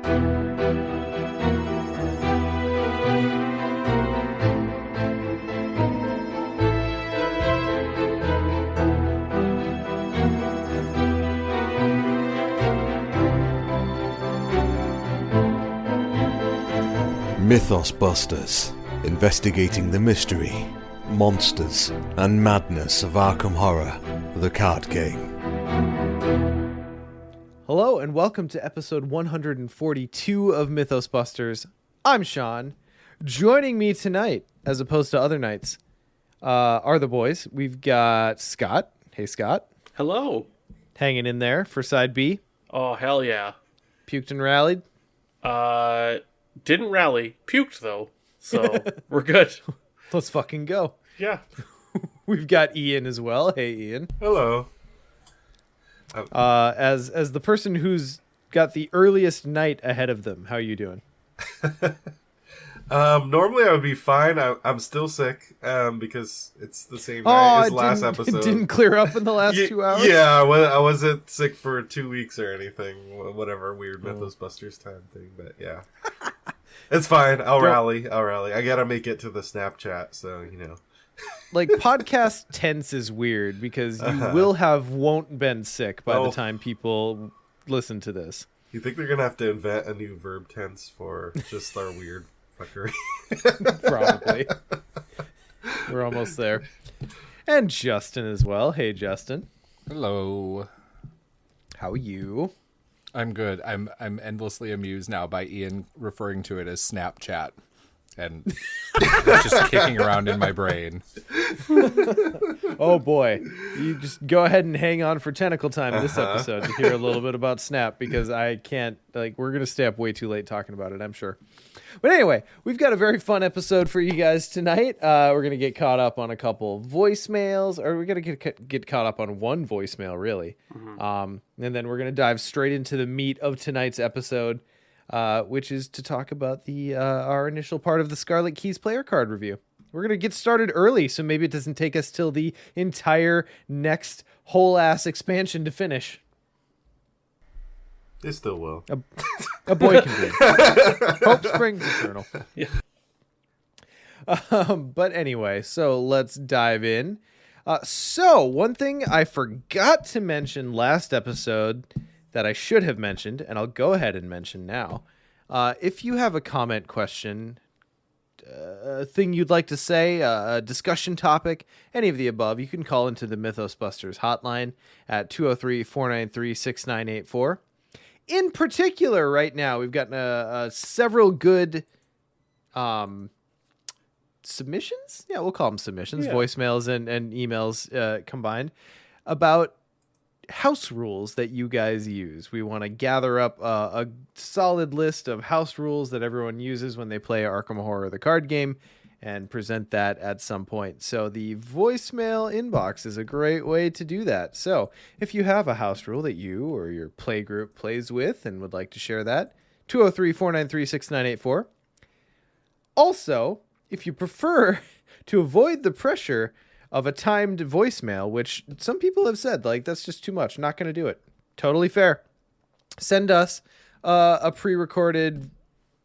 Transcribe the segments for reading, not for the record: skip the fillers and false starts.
Mythos Busters, investigating the mystery, monsters, and madness of Arkham Horror, the card game. Hello and welcome to episode 142 of Mythos Busters. I'm Sean. Joining me tonight, as opposed to other nights, are the boys. We've got Scott. Hey, Scott. Hello. Hanging in there for side B. Oh, hell yeah. Puked and rallied. Didn't rally. Puked, though. So, we're good. Let's fucking go. Yeah. We've got Ian as well. Hey, Ian. Hello. As the person who's got the earliest night ahead of them, how are you doing? Normally I would be fine. I'm still sick because it's the same night as last episode. It didn't clear up in the last 2 hours? Yeah, I wasn't sick for 2 weeks or anything. Whatever weird Mythos Busters time thing, but yeah. It's fine. I'll rally. I gotta make it to the Snapchat, so, you know. Like, podcast tense is weird because you will have won't been sick by the time people listen to this. You think they're gonna have to invent a new verb tense for just our weird fuckery? Probably. We're almost there. And Justin as well. Hey, Justin. Hello. How are you? I'm good. I'm endlessly amused now by Ian referring to it as Snapchat. And it's just kicking around in my brain. Oh boy. You just go ahead and hang on for tentacle time this episode to hear a little bit about Snap, because I can't, we're going to stay up way too late talking about it, I'm sure. But anyway, we've got a very fun episode for you guys tonight. We're going to get caught up on a couple voicemails, or we're going to get caught up on one voicemail, really. Mm-hmm. And then we're going to dive straight into the meat of tonight's episode, which is to talk about our initial part of the Scarlet Keys player card review. We're going to get started early, so maybe it doesn't take us till the entire next whole-ass expansion to finish. It still will. A boy can dream. Hope springs eternal. Yeah. But anyway, so let's dive in. So one thing I forgot to mention last episode that I should have mentioned, and I'll go ahead and mention now. If you have a comment, question, a thing you'd like to say, a discussion topic, any of the above, you can call into the Mythos Busters hotline at 203-493-6984. In particular, right now, we've gotten several good submissions. Yeah, we'll call them submissions, voicemails and emails combined about house rules that you guys use. We want to gather up a solid list of house rules that everyone uses when they play Arkham Horror, the card game, and present that at some point. So the voicemail inbox is a great way to do that. So if you have a house rule that you or your play group plays with and would like to share that, 203-493-6984. Also, if you prefer to avoid the pressure of a timed voicemail, which some people have said, that's just too much, not going to do it. Totally fair. Send us a pre-recorded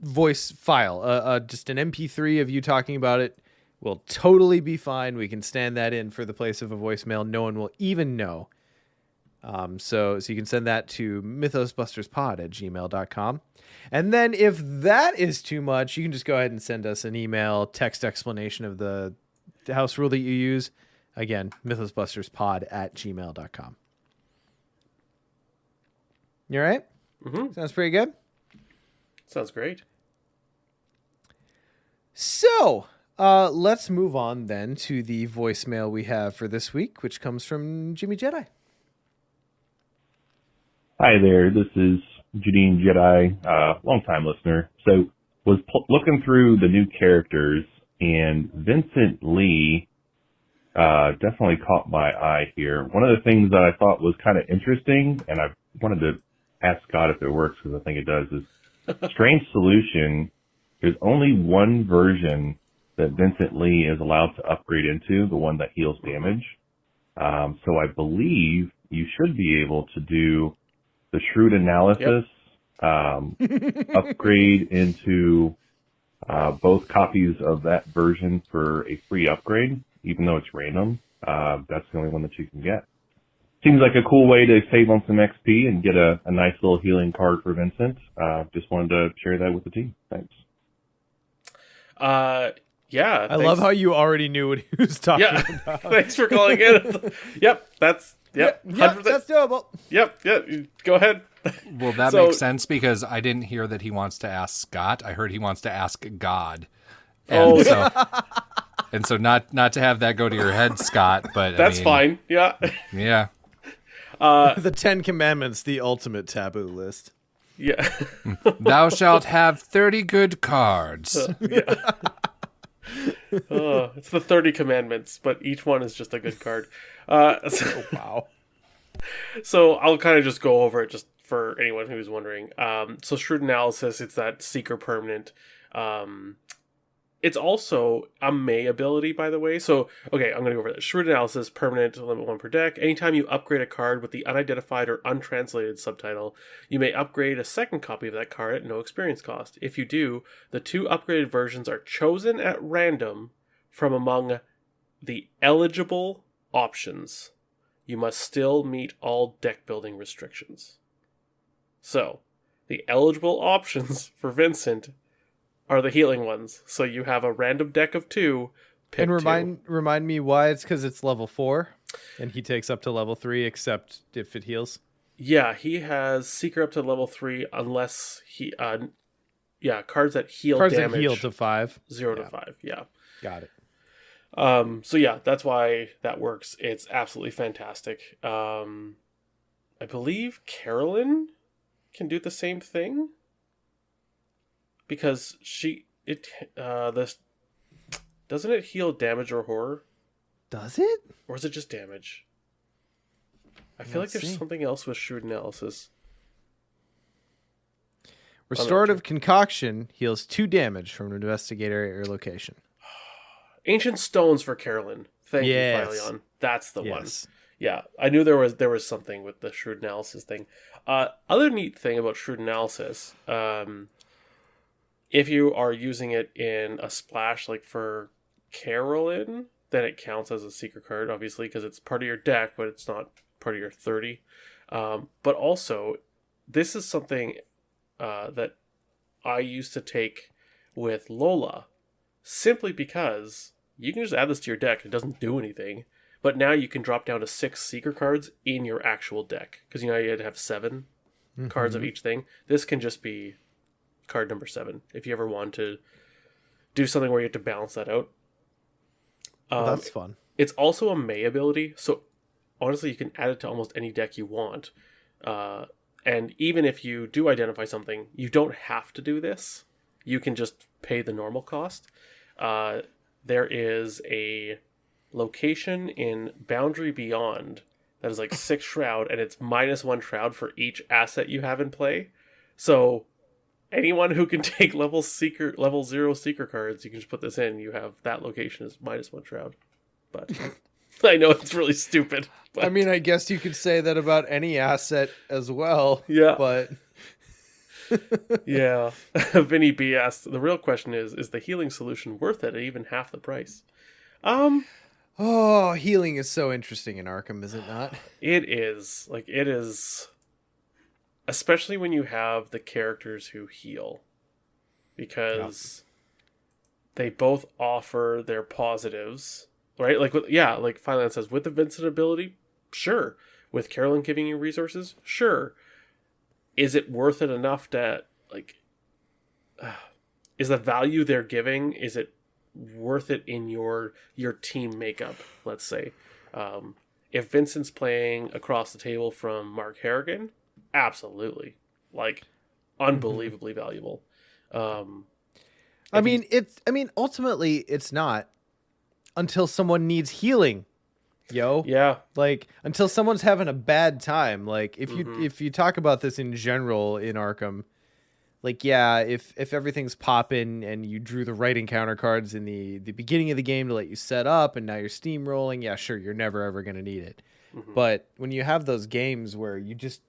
voice file, just an MP3 of you talking about it will totally be fine. We can stand that in for the place of a voicemail. No one will even know. So you can send that to mythosbusterspod@gmail.com. And then if that is too much, you can just go ahead and send us an email, text explanation of the house rule that you use. Again, mythosbusterspod@gmail.com. You all right? Mm-hmm. Sounds pretty good. Sounds great. So, let's move on then to the voicemail we have for this week, which comes from Jimmy Jedi. Hi there, this is Janine Jedi, long-time listener. So, was looking through the new characters, and Vincent Lee definitely caught my eye here. One of the things that I thought was kind of interesting, and I wanted to ask Scott if it works, because I think it does, is Strange Solution. There's only one version that Vincent Lee is allowed to upgrade into, the one that heals damage. So I believe you should be able to do the shrewd analysis upgrade into both copies of that version for a free upgrade, even though it's random. That's the only one that you can get. Seems like a cool way to save on some XP and get a nice little healing card for Vincent. Just wanted to share that with the team. Thanks. Yeah. I love how you already knew what he was talking about. Thanks for calling in. Yep. That's Yep, 100%. that's doable. Yep. Go ahead. Well, that So- makes sense because I didn't hear that he wants to ask Scott. I heard he wants to ask God. Oh. And so not to have that go to your head, Scott, but That's fine. Yeah. Yeah. The 10 Commandments, the ultimate taboo list. Yeah. Thou shalt have 30 good cards. It's the 30 commandments, but each one is just a good card. Wow. So I'll kind of just go over it just for anyone who's wondering. So Shrewd Analysis, it's that Seeker permanent. It's also a May ability, by the way. So, okay, I'm going to go over that. Shrewd Analysis, permanent, limit 1 per deck. Anytime you upgrade a card with the unidentified or untranslated subtitle, you may upgrade a second copy of that card at no experience cost. If you do, the 2 upgraded versions are chosen at random from among the eligible options. You must still meet all deck building restrictions. So, the eligible options for Vincent are the healing ones. So you have a random deck of 2. Pick And 2. remind me why it's because it's level 4, and he takes up to level 3, except if it heals. Yeah, he has Seeker up to level 3 unless he... cards that heal Cards damage. that heal to 5. 0 to 5, yeah. Got it. So yeah, that's why that works. It's absolutely fantastic. I believe Carolyn can do the same thing. Because doesn't it heal damage or horror? Does it? Or is it just damage? I feel like there's something else with Shrewd Analysis. Restorative Concoction heals 2 damage from an investigator at your location. Ancient Stones for Carolyn. Thank you, Yes. Philion. That's the one. Yes. Yeah, I knew there was something with the Shrewd Analysis thing. Other neat thing about Shrewd Analysis, if you are using it in a splash like for Carolyn, then it counts as a secret card, obviously, because it's part of your deck, but it's not part of your 30. But also, this is something that I used to take with Lola, simply because you can just add this to your deck. It doesn't do anything. But now you can drop down to 6 secret cards in your actual deck. Because you had to have 7 cards of each thing. This can just be card number 7 if you ever want to do something where you have to balance that out. That's fun. It's also a May ability, so honestly you can add it to almost any deck you want. And even if you do identify something, you don't have to do this. You can just pay the normal cost. There is a location in Boundary Beyond that is like 6 shroud, and it's -1 shroud for each asset you have in play. So anyone who can take level 0 seeker cards, you can just put this in. You have that location as -1 shroud. But I know it's really stupid. But, I mean, I guess you could say that about any asset as well. Yeah. But yeah. Vinny B asked, the real question is the healing solution worth it at even half the price? healing is so interesting in Arkham, is it not? It is. It is. Especially when you have the characters who heal. Because they both offer their positives. Right? Like Finance says, with the Vincent ability, sure. With Carolyn giving you resources, sure. Is it worth it enough to, is the value they're giving, is it worth it in your team makeup, let's say? If Vincent's playing across the table from Mark Harrigan, absolutely. Unbelievably valuable. Ultimately it's not until someone needs healing. Yeah. Until someone's having a bad time. If you talk about this in general in Arkham, if everything's popping and you drew the right encounter cards in the beginning of the game to let you set up, and now you're steamrolling, yeah, sure, you're never ever going to need it. Mm-hmm. But when you have those games where you just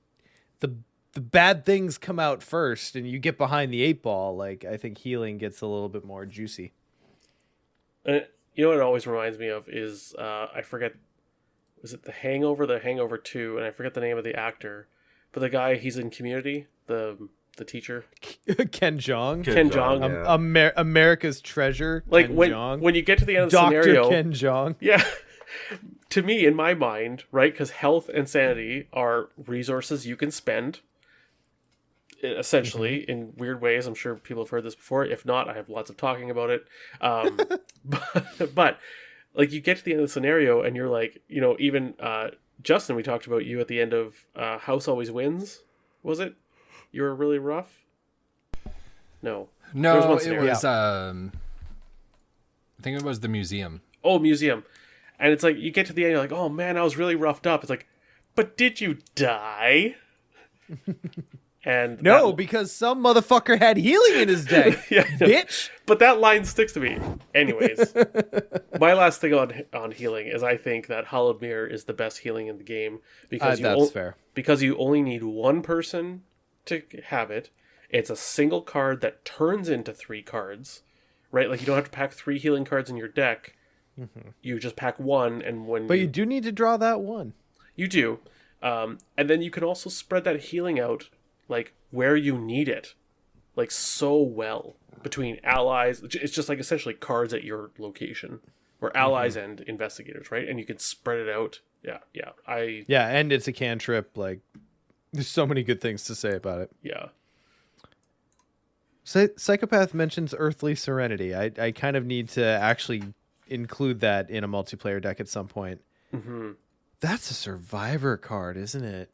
the bad things come out first and you get behind the 8-ball, like I think healing gets a little bit more juicy. You know what it always reminds me of is I forget, was it The Hangover 2, and I forget the name of the actor, but the guy, he's in Community, the teacher. Ken Jeong. Ken Jeong. Yeah. America's treasure. Like Ken when Jeong. you get to the end of the Dr. scenario, Ken Jeong. yeah. To me, in my mind, right, because health and sanity are resources you can spend, essentially, in weird ways. I'm sure people have heard this before. If not, I have lots of talking about it. But like, you get to the end of the scenario and you're like, you know, even Justin, we talked about you at the end of House Always Wins. Was it? You were really rough? No. There was one it scenario. was. I think it was the museum. Oh, museum. And it's like, you get to the end, you're like, oh man, I was really roughed up. It's like, but did you die? And No, because some motherfucker had healing in his deck. Yeah, I know. Bitch. But that line sticks to me. Anyways, my last thing on healing is I think that Hallowed Mirror is the best healing in the game because That's fair. Because you only need one person to have it. It's a single card that turns into 3 cards, right? Like, you don't have to pack 3 healing cards in your deck. Mm-hmm. You just pack 1, and But you do need to draw that one. You do. And then you can also spread that healing out, like, where you need it, like, so well between allies. It's just like essentially cards at your location, or allies and investigators, right? And you can spread it out. Yeah. Yeah, and it's a cantrip. Like, there's so many good things to say about it. Yeah. Psychopath mentions Earthly Serenity. I kind of need to actually include that in a multiplayer deck at some point. Mm-hmm. That's a survivor card, isn't it?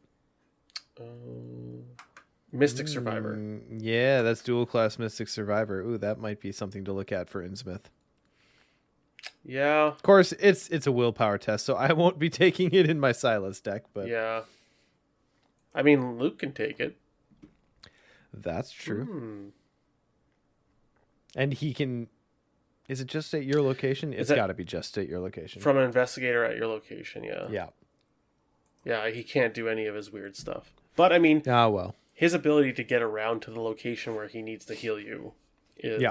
Mystic Survivor. Yeah, that's dual class Mystic Survivor. Ooh, that might be something to look at for Innsmouth. Yeah. Of course, it's a willpower test, so I won't be taking it in my Silas deck, but Yeah. I mean, Luke can take it. that's true. And he can... Is it just at your location? It's got to be just at your location. From an investigator at your location, yeah. Yeah. Yeah, he can't do any of his weird stuff. But, I mean, Ah, well. his ability to get around to the location where he needs to heal you is...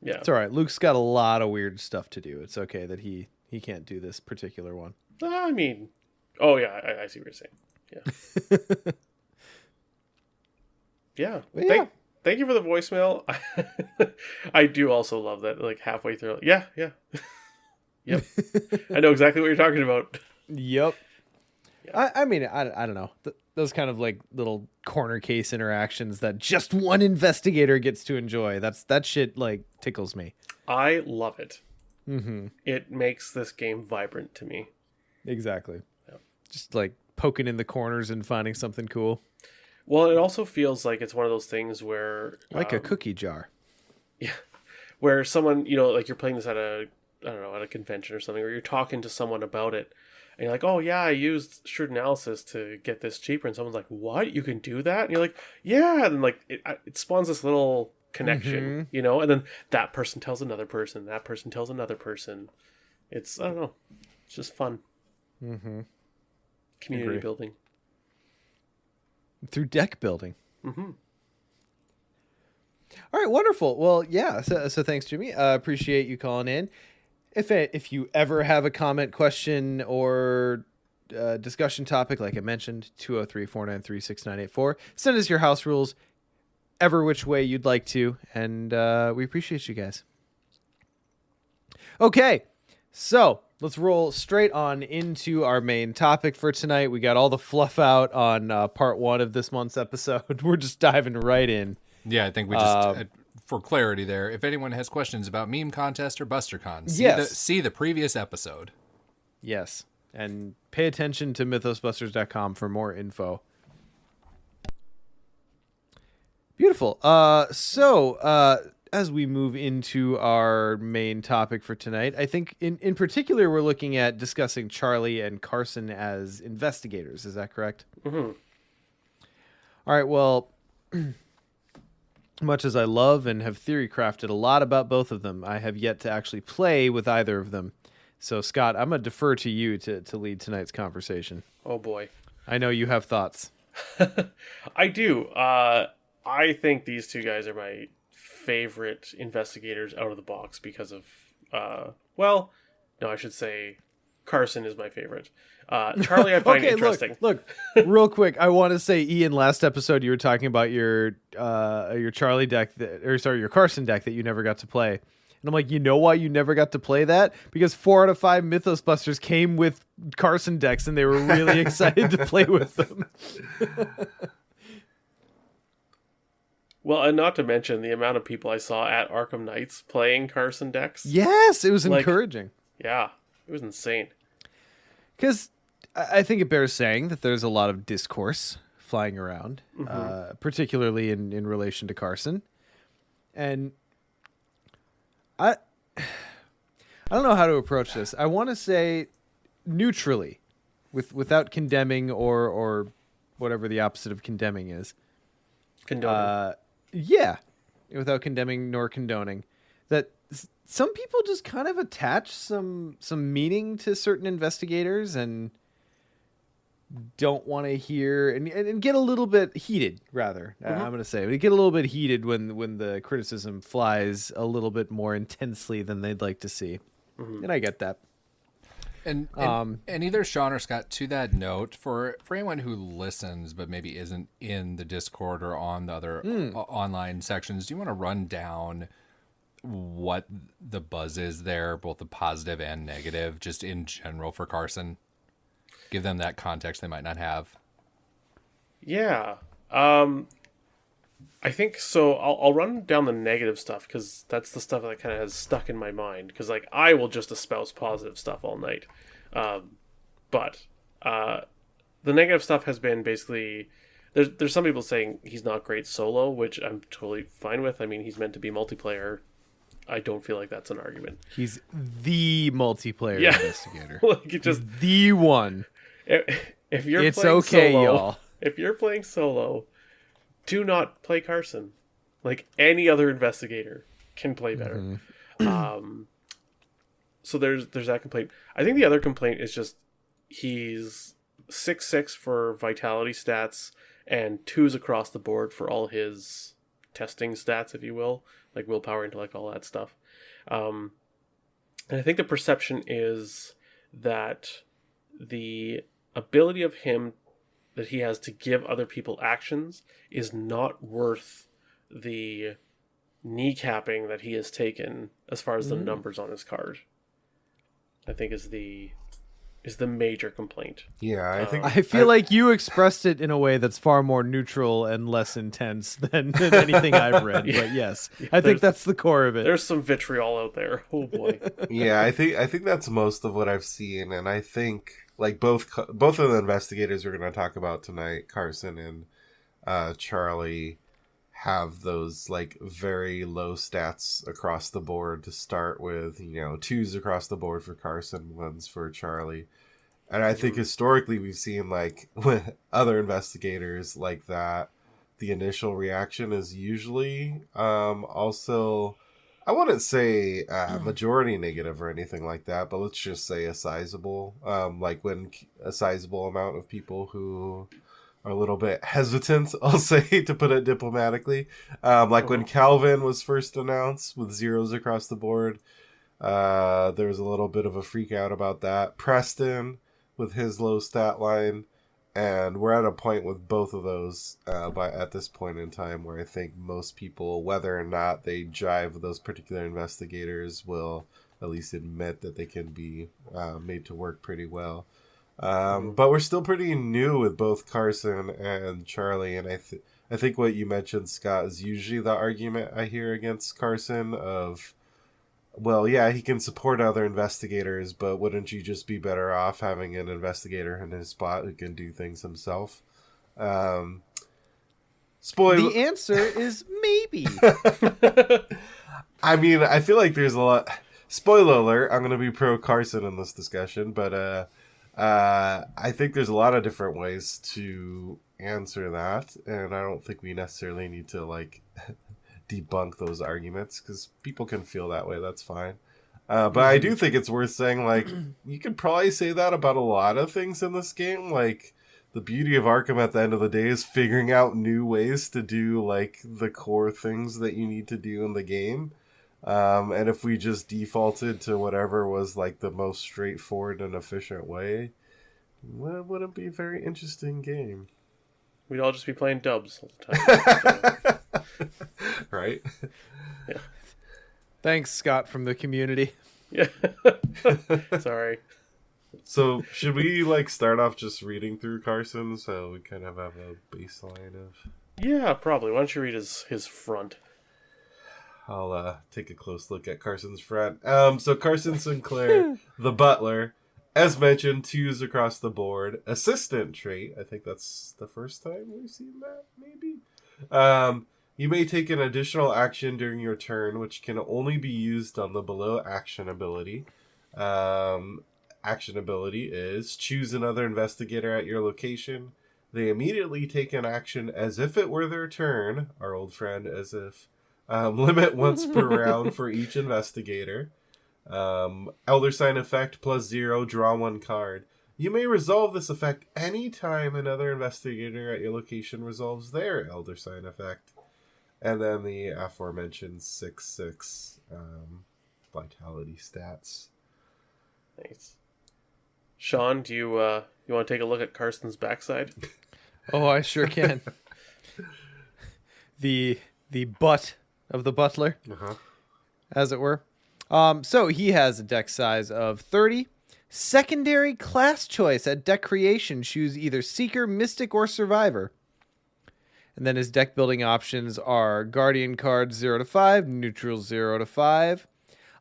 Yeah. It's all right. Luke's got a lot of weird stuff to do. It's okay that he can't do this particular one. I mean... Oh, yeah, I see what you're saying. Yeah. Yeah. Well, yeah. Thank you for the voicemail. I do also love that, like, halfway through. Yeah. Yep. I know exactly what you're talking about. Yep. Yeah. I mean, I don't know. Those kind of like little corner case interactions that just one investigator gets to enjoy. That shit like tickles me. I love it. Mm-hmm. It makes this game vibrant to me. Exactly. Yep. Just like poking in the corners and finding something cool. Well, it also feels like it's one of those things where... Like a cookie jar. Yeah. Where someone, you know, like you're playing this at a convention or something, or you're talking to someone about it, and you're like, oh yeah, I used Shrewd Analysis to get this cheaper, and someone's like, what? You can do that? And you're like, yeah, and like it spawns this little connection, you know, and then that person tells another person, that person tells another person. It's, I don't know, it's just fun. Mm-hmm. Community building. Through deck building. Mm-hmm. All right, wonderful. Well, yeah. So thanks, Jimmy. Appreciate you calling in. If you ever have a comment, question, or discussion topic, like I mentioned, 203-493-6984, send us your house rules, ever which way you'd like to, and we appreciate you guys. Okay, so let's roll straight on into our main topic for tonight. We got all the fluff out on part 1 of this month's episode. We're just diving right in. Yeah, I think we just, for clarity there, if anyone has questions about Meme Contest or BusterCon, see the previous episode. Yes, and pay attention to mythosbusters.com for more info. Beautiful. So as we move into our main topic for tonight, I think in particular we're looking at discussing Charlie and Carson as investigators. Is that correct? Mm-hmm. All right, well... Much as I love and have theory crafted a lot about both of them, I have yet to actually play with either of them. So, Scott, I'm going to defer to you to lead tonight's conversation. Oh, boy. I know you have thoughts. I do. I think these two guys are my favorite investigators out of the box because of, well, no, I should say Carson is my favorite. Charlie I find interesting. Look, real quick, I want to say, Ian, last episode you were talking about your Charlie deck, your Carson deck that you never got to play. And I'm like, you know why you never got to play that? Because 4 out of 5 Mythos Busters came with Carson decks, and they were really excited to play with them. Well, and not to mention the amount of people I saw at Arkham Knights playing Carson decks. Yes, it was encouraging. Yeah, it was insane. Because I think it bears saying that there's a lot of discourse flying around, particularly in relation to Carson. And I don't know how to approach this. I want to say neutrally, without condemning or whatever the opposite of condemning is. Condoning. Yeah, without condemning nor condoning, that some people just kind of attach some meaning to certain investigators and don't want to hear and get a little bit heated, rather. I'm going to say. We get a little bit heated when the criticism flies a little bit more intensely than they'd like to see. And I get that. And either Sean or Scott, to that note, for anyone who listens but maybe isn't in the Discord or on the other online sections, do you want to run down what the buzz is there, both the positive and negative, just in general for Carson? Give them that context they might not have. Yeah. I think so. I'll run down the negative stuff because that's the stuff that kind of has stuck in my mind. Because like I will just espouse positive stuff all night, but the negative stuff has been basically there's some people saying he's not great solo, which I'm totally fine with. I mean, he's meant to be multiplayer. I don't feel like that's an argument. He's the multiplayer investigator. Like it just he's the one. If you're it's playing okay, solo, y'all. If you're playing solo, do not play Carson. Like any other investigator can play better. So there's that complaint. I think the other complaint is just he's 6/6 for vitality stats and 2s across the board for all his testing stats, if you will, like willpower, intellect, all that stuff. And I think the perception is that the ability of him that he has to give other people actions is not worth the kneecapping that he has taken as far as the numbers on his card. I think is the major complaint. Yeah, I feel like you expressed it in a way that's far more neutral and less intense than anything I've read. But yes, I think that's the core of it. There's some vitriol out there. Oh boy. Yeah, I think that's most of what I've seen, and I think like both of the investigators we're going to talk about tonight, Carson and Charlie, have those like very low stats across the board to start with. 2s across the board for Carson, 1s for Charlie. And I think historically we've seen like with other investigators like that, the initial reaction is usually also, I wouldn't say majority negative or anything like that, but let's just say a sizable, like when a sizable amount of people who are a little bit hesitant, I'll say, to put it diplomatically. Like when Calvin was first announced with 0s across the board, there was a little bit of a freak out about that. Preston with his low stat line, and we're at a point with both of those at this point in time where I think most people, whether or not they jive with those particular investigators, will at least admit that they can be made to work pretty well. But we're still pretty new with both Carson and Charlie, and I think what you mentioned, Scott, is usually the argument I hear against Carson of, well, yeah, he can support other investigators, but wouldn't you just be better off having an investigator in his spot who can do things himself? The answer is maybe. I mean, I feel like there's a lot. Spoiler alert, I'm going to be pro Carson in this discussion, but I think there's a lot of different ways to answer that, and I don't think we necessarily need to like debunk those arguments because people can feel that way. That's fine. But I do think it's worth saying, like, you could probably say that about a lot of things in this game. Like, the beauty of Arkham at the end of the day is figuring out new ways to do like the core things that you need to do in the game. And if we just defaulted to whatever was like the most straightforward and efficient way, well, it wouldn't be a very interesting game. We'd all just be playing dubs all the time. So. Right? Yeah. Thanks, Scott, from the community. Yeah. Sorry. So should we like start off just reading through Carson so we kind of have a baseline of... Yeah, probably. Why don't you read his front? I'll take a close look at Carson's front. So Carson Sinclair, the butler, as mentioned, 2s across the board. Assistant trait, I think that's the first time we've seen that, maybe? You may take an additional action during your turn, which can only be used on the below action ability. Action ability is choose another investigator at your location. They immediately take an action as if it were their turn. Our old friend, as if. Limit once per round for each investigator. Elder Sign effect +0, draw 1 card. You may resolve this effect anytime another investigator at your location resolves their Elder Sign effect. And then the aforementioned 6/6 vitality stats. Nice. Sean, do you want to take a look at Carson's backside? Oh, I sure can. the butt of the butler, as it were. So he has a deck size of 30. Secondary class choice at deck creation. Choose either Seeker, Mystic, or Survivor. And then his deck building options are Guardian cards 0 to 5, Neutral 0 to 5,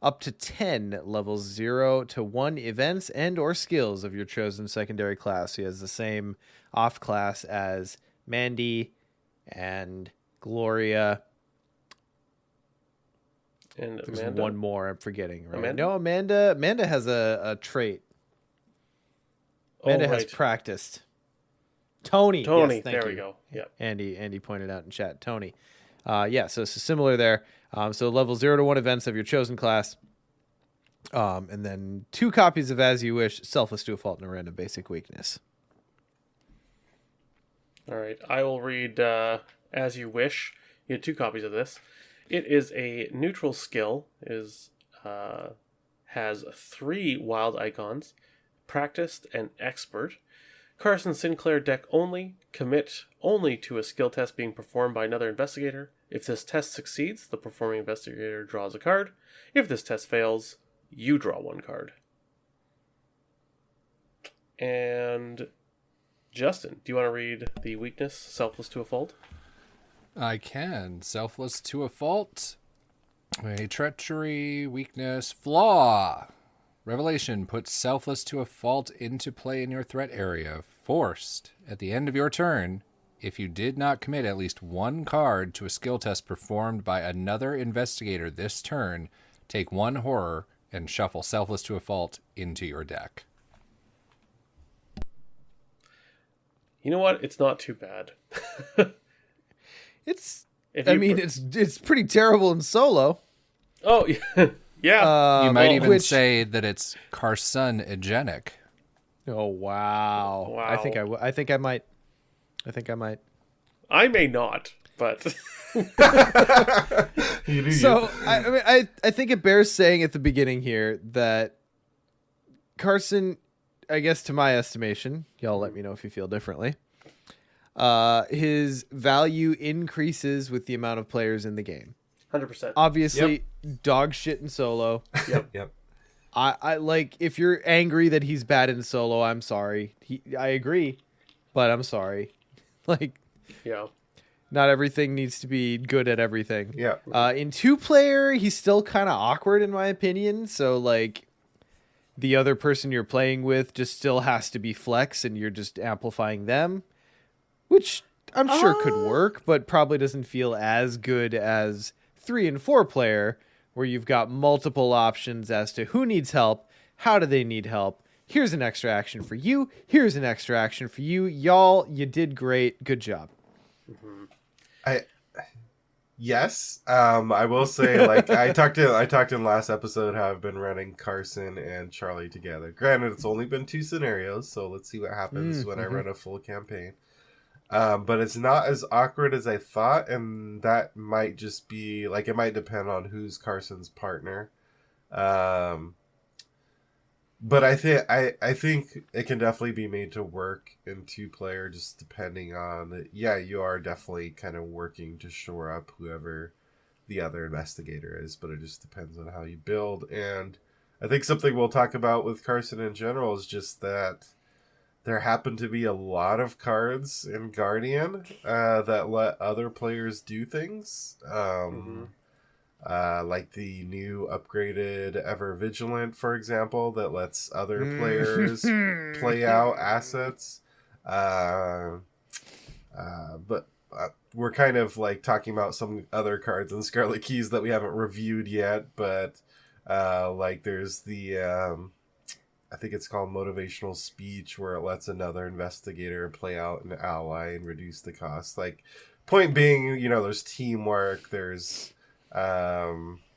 up to 10 levels 0 to 1 events and or skills of your chosen secondary class. He has the same off class as Mandy and Gloria. And There's Amanda? one more I'm forgetting. Right? Amanda? No, Amanda has a trait. Amanda has practiced. Tony, yes, thank there you. we go. Yep. Andy pointed out in chat. Tony. Yeah, so it's similar there. So level 0 to 1 events of your chosen class. And then 2 copies of As You Wish, Selfless to a Fault, and a Random Basic Weakness. All right. I will read As You Wish. You get 2 copies of this. It is a neutral skill. Has 3 wild icons. Practiced and expert. Carson Sinclair deck only. Commit only to a skill test being performed by another investigator. If this test succeeds, the performing investigator draws a card. If this test fails, you draw 1 card. And Justin, do you want to read the weakness, Selfless to a Fault? I can. Selfless to a Fault. A treachery, weakness, flaw. Revelation puts Selfless to a Fault into play in your threat area. Forced. At the end of your turn, if you did not commit at least 1 card to a skill test performed by another investigator this turn, take 1 horror and shuffle Selfless to a Fault into your deck. You know what? It's not too bad. It's pretty terrible in solo. Oh, yeah. You might even say that it's carcinogenic. Oh, wow. Wow. I think I might. I may not, but So I think it bears saying at the beginning here that Carson, I guess to my estimation, y'all let me know if you feel differently. His value increases with the amount of players in the game. 100%. Obviously, dog shit in solo. Yep. I like, if you're angry that he's bad in solo, I'm sorry. I agree, but I'm sorry. Like, Yeah. not everything needs to be good at everything. Yeah. In 2-player, he's still kind of awkward in my opinion. So like, the other person you're playing with just still has to be flex, and you're just amplifying them, which I'm sure could work, but probably doesn't feel as good as 3 and 4-player, where you've got multiple options as to who needs help, how do they need help. Here's an extra action for you. Here's an extra action for you. Y'all, you did great. Good job. I Yes, I will say, like I talked in last episode how I've been running Carson and Charlie together. Granted, it's only been 2 scenarios, so let's see what happens when I run a full campaign. But it's not as awkward as I thought, and that might just be like it might depend on who's Carson's partner. But I think it can definitely be made to work in 2-player, just depending on you are definitely kind of working to shore up whoever the other investigator is, but it just depends on how you build. And I think something we'll talk about with Carson in general is just that there happen to be a lot of cards in Guardian that let other players do things. Like the new upgraded Ever Vigilant, for example, that lets other players play out assets. But we're kind of like talking about some other cards in Scarlet Keys that we haven't reviewed yet. But like there's the, I think it's called Motivational Speech, where it lets another investigator play out an ally and reduce the cost. Like, point being, there's teamwork, there's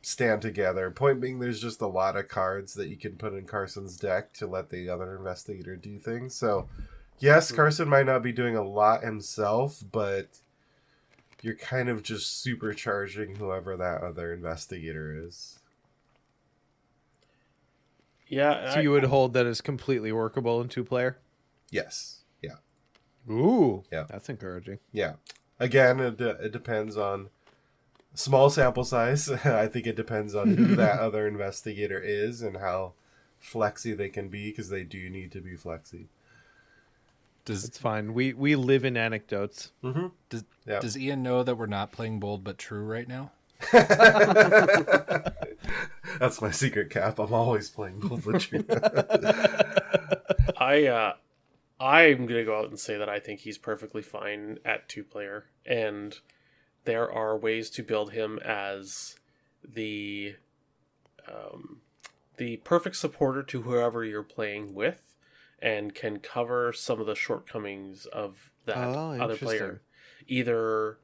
stand together. Point being, there's just a lot of cards that you can put in Carson's deck to let the other investigator do things. So, yes, Carson might not be doing a lot himself, but you're kind of just supercharging whoever that other investigator is. Yeah. So you would hold that as completely workable in 2-player? Yes. Yeah. Ooh. Yeah. That's encouraging. Yeah. Again, it depends on small sample size. I think it depends on who that other investigator is and how flexy they can be, because they do need to be flexy. It's fine. We live in anecdotes. Mm-hmm. Does Ian know that we're not playing Bold But True right now? That's my secret cap. I'm always playing Bold But True. I'm gonna go out and say that I think he's perfectly fine at 2-player, and there are ways to build him as the perfect supporter to whoever you're playing with, and can cover some of the shortcomings of that other player. Either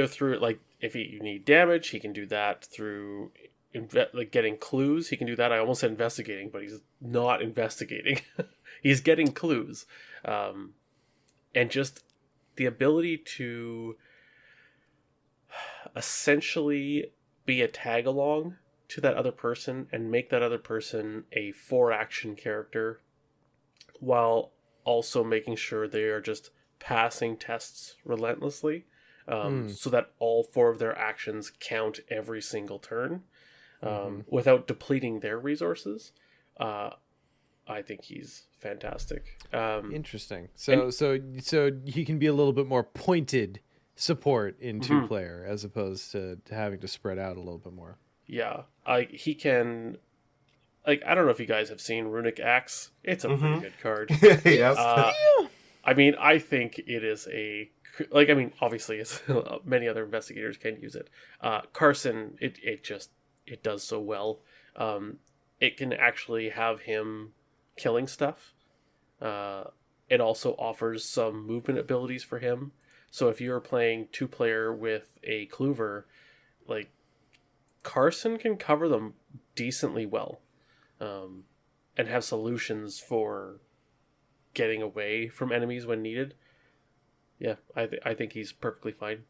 through, like, if you need damage, he can do that through like getting clues. He can do that. I almost said investigating, but he's not investigating. He's getting clues, and just the ability to essentially be a tag along to that other person and make that other person a 4-action character, while also making sure they are just passing tests relentlessly, so that all 4 of their actions count every single turn, without depleting their resources. I think he's fantastic. Interesting. So he can be a little bit more pointed support in 2-player as opposed to having to spread out a little bit more. Yeah, he can. Like, I don't know if you guys have seen Runic Axe. It's a pretty good card. Yes. I mean, I think it is obviously, it's, many other investigators can use it. Carson, it does so well. It can actually have him killing stuff. It also offers some movement abilities for him. So if you're playing 2-player with a Clover, like, Carson can cover them decently well, and have solutions for getting away from enemies when needed. Yeah, I think he's perfectly fine.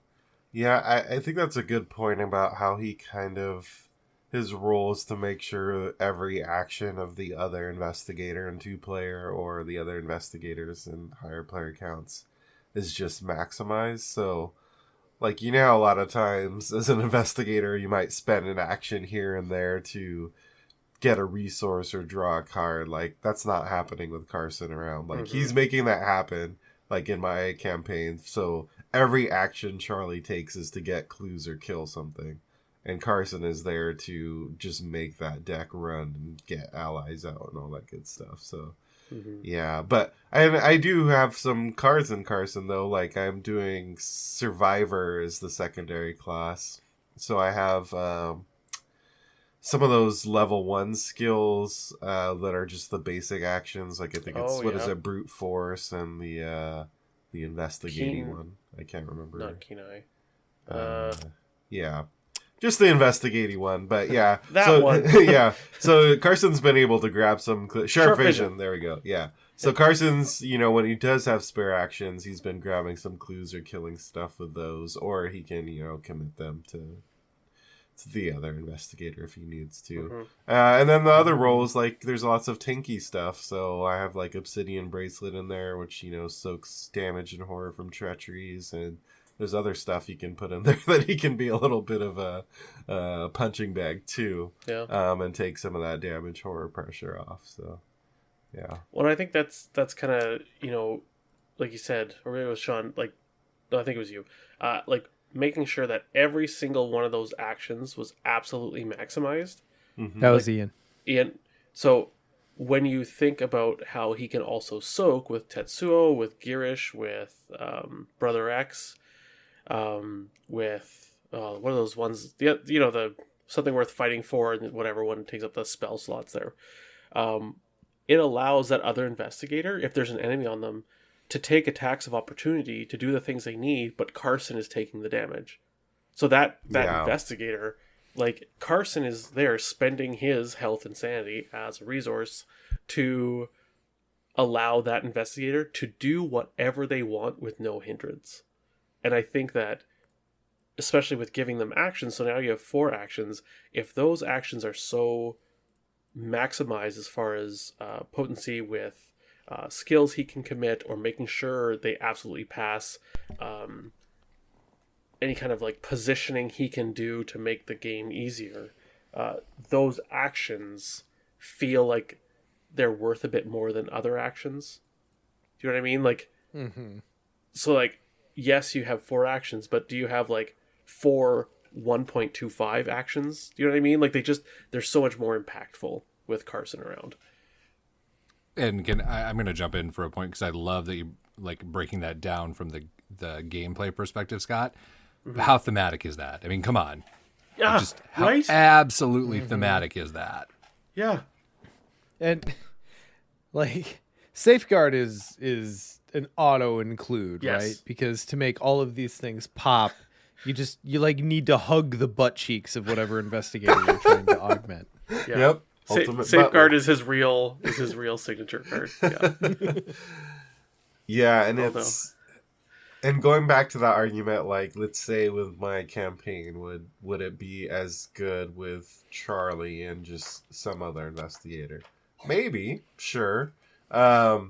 Yeah, I think that's a good point about how he kind of... his role is to make sure every action of the other investigator in 2-player, or the other investigators in higher player counts, is just maximized. So, like, how a lot of times as an investigator you might spend an action here and there to get a resource or draw a card. Like, that's not happening with Carson around. Like, he's making that happen, like, in my campaign. So every action Charlie takes is to get clues or kill something. And Carson is there to just make that deck run and get allies out and all that good stuff. So, yeah. But I do have some cards in Carson, though. Like, I'm doing Survivor as the secondary class. So I have some of those level 1 skills that are just the basic actions. Like, I think it's, is it? Brute Force and the investigating one. I can't remember. Not Keen Eye. Yeah. Just the investigating one, but yeah. That one. Yeah. So Carson's been able to grab some sharp vision. There we go. Yeah. So Carson's, when he does have spare actions, he's been grabbing some clues or killing stuff with those, or he can, commit them to the other investigator if he needs to. Mm-hmm. And then the other roles, like, there's lots of tanky stuff. So I have, like, Obsidian Bracelet in there, which, soaks damage and horror from treacheries, and there's other stuff you can put in there that he can be a little bit of a punching bag too, and take some of that damage horror pressure off. So, yeah. Well, I think that's kind of like you said, or maybe it was Sean. Like, no, I think it was you. Like making sure that every single one of those actions was absolutely maximized. Mm-hmm. That was Ian. So when you think about how he can also soak with Tetsuo, with Girish, with Brother X. With one of those ones, the something worth fighting for, and whatever one takes up the spell slots there. It allows that other investigator, if there's an enemy on them, to take attacks of opportunity to do the things they need, but Carson is taking the damage. So that investigator, like Carson is there spending his health and sanity as a resource to allow that investigator to do whatever they want with no hindrance. And I think that, especially with giving them actions, so now you have 4 actions, if those actions are so maximized as far as potency with skills he can commit, or making sure they absolutely pass any kind of like positioning he can do to make the game easier, those actions feel like they're worth a bit more than other actions. Do you know what I mean? Like, so like, yes, you have 4 actions, but do you have like 4 1.25 actions? Do you know what I mean? Like they're so much more impactful with Carson around. And I'm going to jump in for a point because I love that you like breaking that down from the gameplay perspective, Scott. Mm-hmm. How thematic is that? I mean, come on. Yeah, just how absolutely thematic is that? Yeah. And like Safeguard is an auto include, right? Because to make all of these things pop, you like need to hug the butt cheeks of whatever investigator you're trying to augment. Yeah. Yep. Safeguard is his real signature card. Yeah. Yeah, and and going back to that argument, like let's say with my campaign, would it be as good with Charlie and just some other investigator? Maybe, sure. But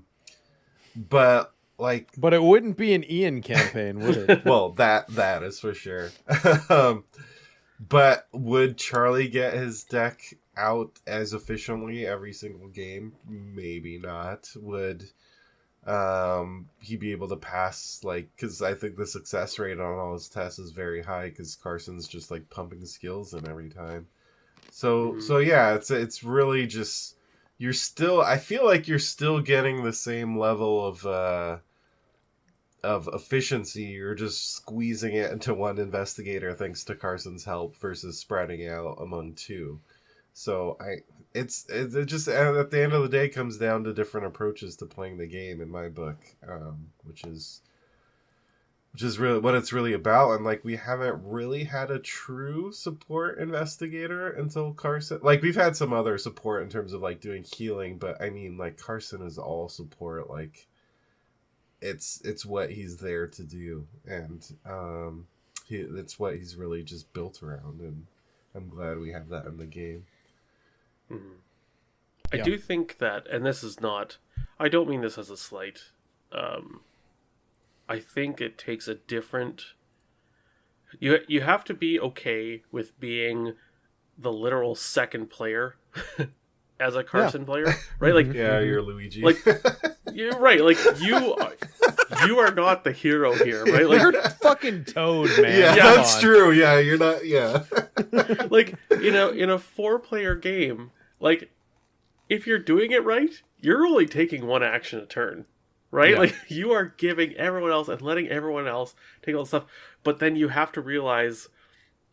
it wouldn't be an Ian campaign, would it? Well, that is for sure. But would Charlie get his deck out as efficiently every single game? Maybe not. Would he be able to pass, because I think the success rate on all his tests is very high because Carson's just like pumping skills in every time. So yeah, it's really just I feel like you're still getting the same level of efficiency. You're just squeezing it into one investigator thanks to Carson's help versus spreading out among 2. So it just at the end of the day comes down to different approaches to playing the game in my book, which is really what it's really about. And like we haven't really had a true support investigator until Carson. Like we've had some other support in terms of like doing healing, but I mean like Carson is all support. Like it's what he's there to do, and it's what he's really just built around, and I'm glad we have that in the game. Mm-hmm. I do think that, and this is not, I don't mean this as a slight, I think it takes a different, you have to be okay with being the literal second player as a Carson player, right? Like, you're Luigi. Like, you're right. Like you are not the hero here, right? Like you're fucking Toad, man. Yeah, that's true. Yeah, you're not. Yeah. Like, in a 4-player game, like if you're doing it right, you're only taking 1 action a turn, right? Like you are giving everyone else and letting everyone else take all the stuff, but then you have to realize,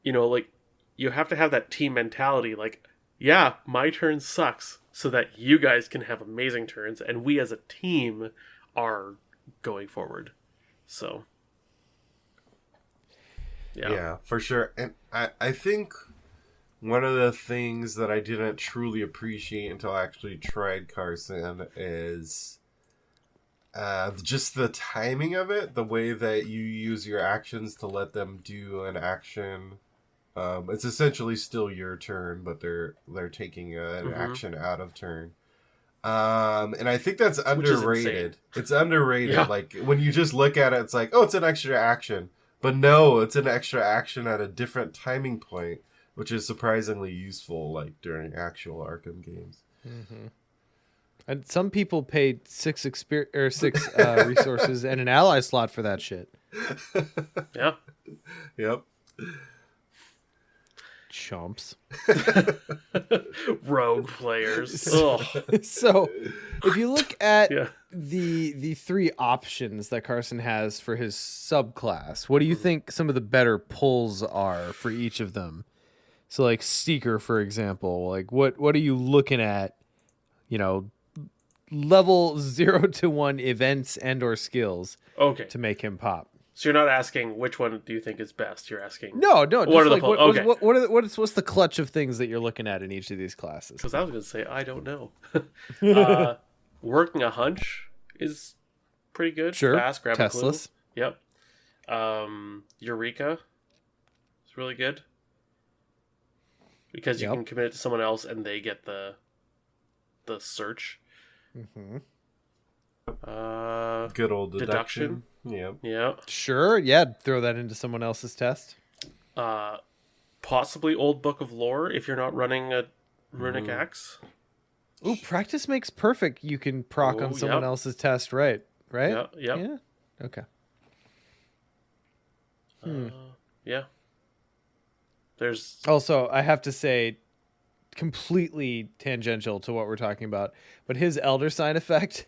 like you have to have that team mentality. Like, yeah, my turn sucks, so that you guys can have amazing turns, and we as a team are going forward. So Yeah, for sure. And I think one of the things that I didn't truly appreciate until I actually tried Carson is just the timing of it, the way that you use your actions to let them do an action. It's essentially still your turn, but they're taking an action out of turn. And I think that's underrated. It's underrated. Yeah. Like when you just look at it, it's like, oh, it's an extra action. But no, it's an extra action at a different timing point, which is surprisingly useful, like during actual Arkham games. Mm-hmm. And some people paid 6 resources and an ally slot for that shit. Yeah. Yep. Chumps. Rogue players. Ugh. So, if you look at Yeah. the 3 options that Carson has for his subclass, what do you think some of the better pulls are for each of them? So, like Seeker, for example, like what are you looking at? You know, level 0 to 1 events and or skills Okay. to make him pop. So you're not asking which one do you think is best. You're asking No, just What are the like pull- okay. what's the clutch of things that you're looking at in each of these classes? because I was going to say I don't know. Working a hunch is pretty good. Sure. Fast, grab a clue. Teslas. Yep. Eureka is really good because you Yep. can commit it to someone else and they get the search. Mm-hmm. Good old deduction. Yep. Yeah. Sure, yeah, throw that into someone else's test. Possibly Old Book of Lore if you're not running a runic axe. Ooh, practice makes perfect. You can proc on Oh, someone yep. else's test, right? Yep. Yeah. Okay. Yeah. There's Also, I have to say, completely tangential to what we're talking about, but his Elder Sign effect.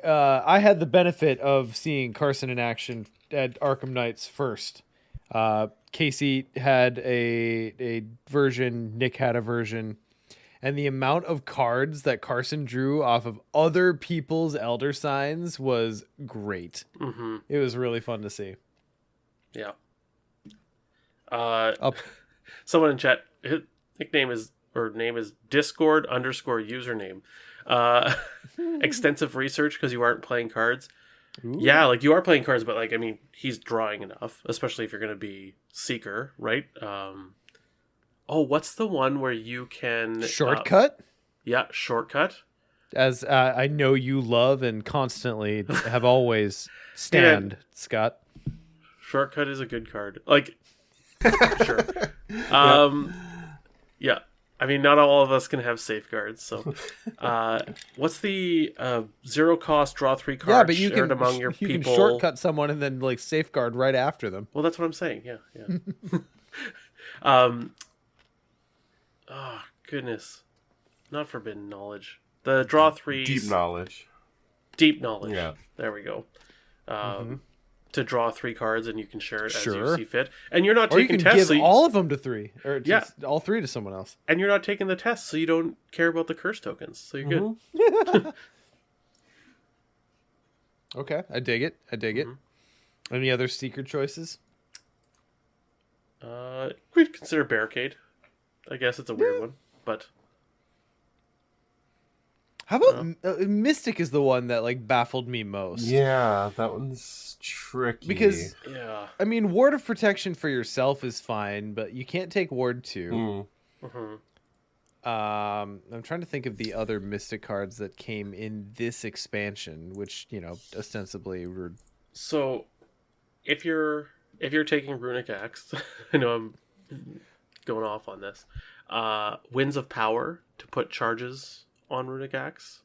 I had the benefit of seeing Carson in action at Arkham Knights first. Casey had a version, Nick had a version, and the amount of cards that Carson drew off of other people's Elder Signs was great. mm-hmm. It was really fun to see. Yeah. Up. Someone in chat, his name is Discord_username. Extensive research because you aren't playing cards. Ooh. Yeah, like you are playing cards, but like I mean, he's drawing enough, especially if you're going to be Seeker, right? What's the one where you can Shortcut? Yeah, Shortcut. As I know you love and constantly have always stand, Scott. Shortcut is a good card. Like, sure. Yeah. I mean, not all of us can have safeguards. So, what's the 0 cost draw 3 cards Yeah, but you shared can among your you people? can shortcut someone and then like safeguard right after them. Well, that's what I'm saying. Yeah. Oh goodness, not forbidden knowledge. The draw 3 Deep knowledge. Deep knowledge. Yeah. There we go. To draw 3 cards and you can share it as you Sure. see fit, and you're not Or you taking can tests. give So all of them to 3, or Yeah. all 3 to someone else. and you're not taking the test, so you don't care about the curse tokens. So you're good. Okay, I dig it. Any other secret choices? We'd consider barricade. I guess it's a weird one, but How about Mystic is the one that like baffled me most. Yeah, that one's tricky. Because yeah. I mean, ward of protection for yourself is fine, but you can't take ward 2. I'm trying to think of the other Mystic cards that came in this expansion, which ostensibly were. So, if you're taking Runic Axe, I know I'm going off on this. Winds of Power to put charges on Runic Axe.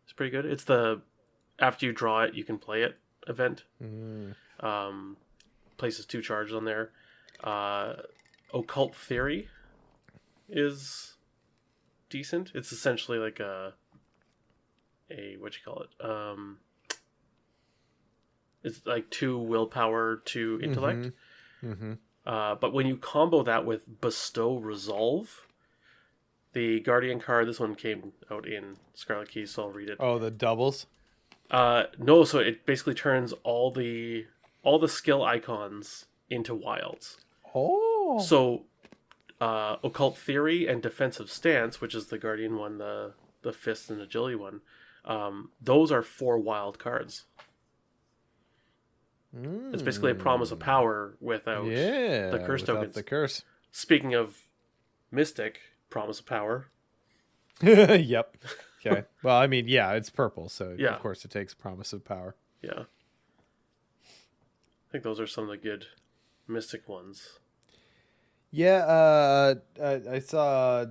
It's pretty good. It's the after you draw it, you can play it event. Places 2 charges on there. Occult Theory is decent. It's essentially like a what you call it? It's like 2 willpower, 2 intellect. But when you combo that with Bestow Resolve, the Guardian card, this one came out in Scarlet Keys, so I'll read it. Oh, the doubles. No, so it basically turns all the skill icons into wilds. Oh. So, Occult Theory and Defensive Stance, which is the Guardian one, the Fist and Agility one, those are 4 wild cards. It's basically a Promise of Power without the curse without tokens. the curse. Speaking of Mystic, Promise of Power. Yep. Okay. Well, I mean, yeah, it's purple, so Yeah. of course it takes Promise of Power. Yeah. I think those are some of the good Mystic ones. Yeah, I saw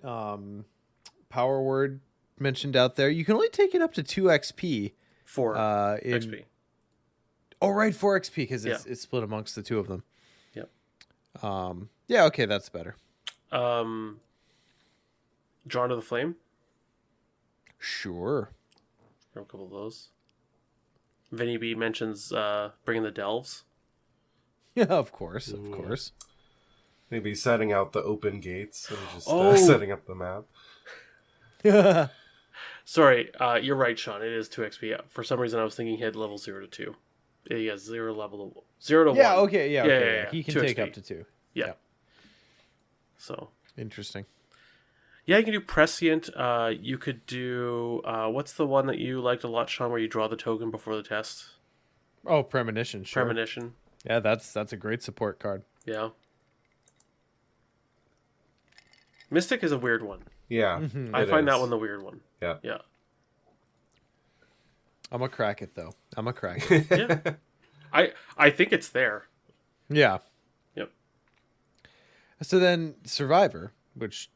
Power Word mentioned out there. You can only take it up to 2 XP. 4 XP. Oh, right, 4 XP because it's split amongst the 2 of them. Yep. Yeah, okay, that's better. Drawn to the Flame. Sure. Grab a couple of those. Vinny B mentions bringing the Delves. Yeah, of course. Maybe setting out the open gates and just Oh. setting up the map. Sorry, you're right, Sean. It is 2 XP. For some reason, I was thinking he had level 0 to 2. He has 0 to 1. Yeah, okay, yeah, okay. Yeah. He can 2 take XP. up to 2. Yeah. Yep. So. Interesting. Yeah, you can do Prescient. You could do... what's the one that you liked a lot, Sean, where you draw the token before the test? Oh, Premonition, sure. Premonition. Yeah, that's a great support card. Yeah. Mystic is a weird one. Yeah, I it find is. that one the weird one. Yeah. Yeah. I'm gonna crack it though. I'm gonna crack it. Yeah. I think it's there. Yeah. Yep. So then Survivor, which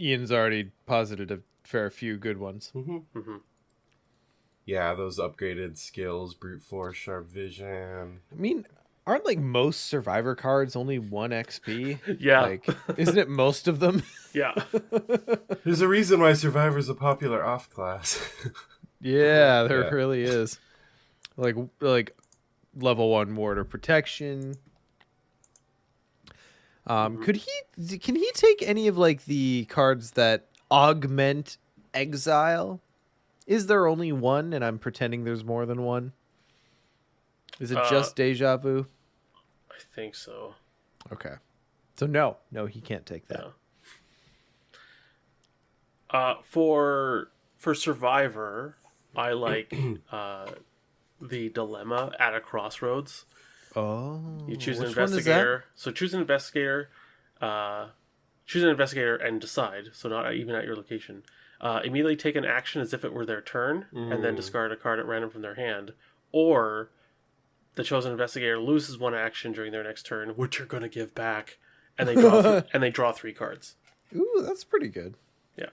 Ian's already posited a fair few good ones. Mm-hmm. Yeah, those upgraded skills, brute force, sharp vision. I mean, aren't like most Survivor cards only 1 XP? Yeah. Like, isn't it most of them? Yeah. There's a reason why Survivor's a popular off class. Yeah, there Yeah. really is. Like level 1 mortar protection. Can he take any of like the cards that augment exile? Is there only one and I'm pretending there's more than one? Is it just deja vu? I think so. Okay. So no, he can't take that. Yeah. For Survivor, I like the dilemma at a crossroads. Oh. You choose an which one is that? investigator. So choose an investigator. Choose an investigator and decide. So not even at your location. Immediately take an action as if it were their turn, and then discard a card at random from their hand. Or the chosen investigator loses 1 action during their next turn, which you're going to give back, and they draw and they draw 3 cards. Ooh, that's pretty good. Yeah.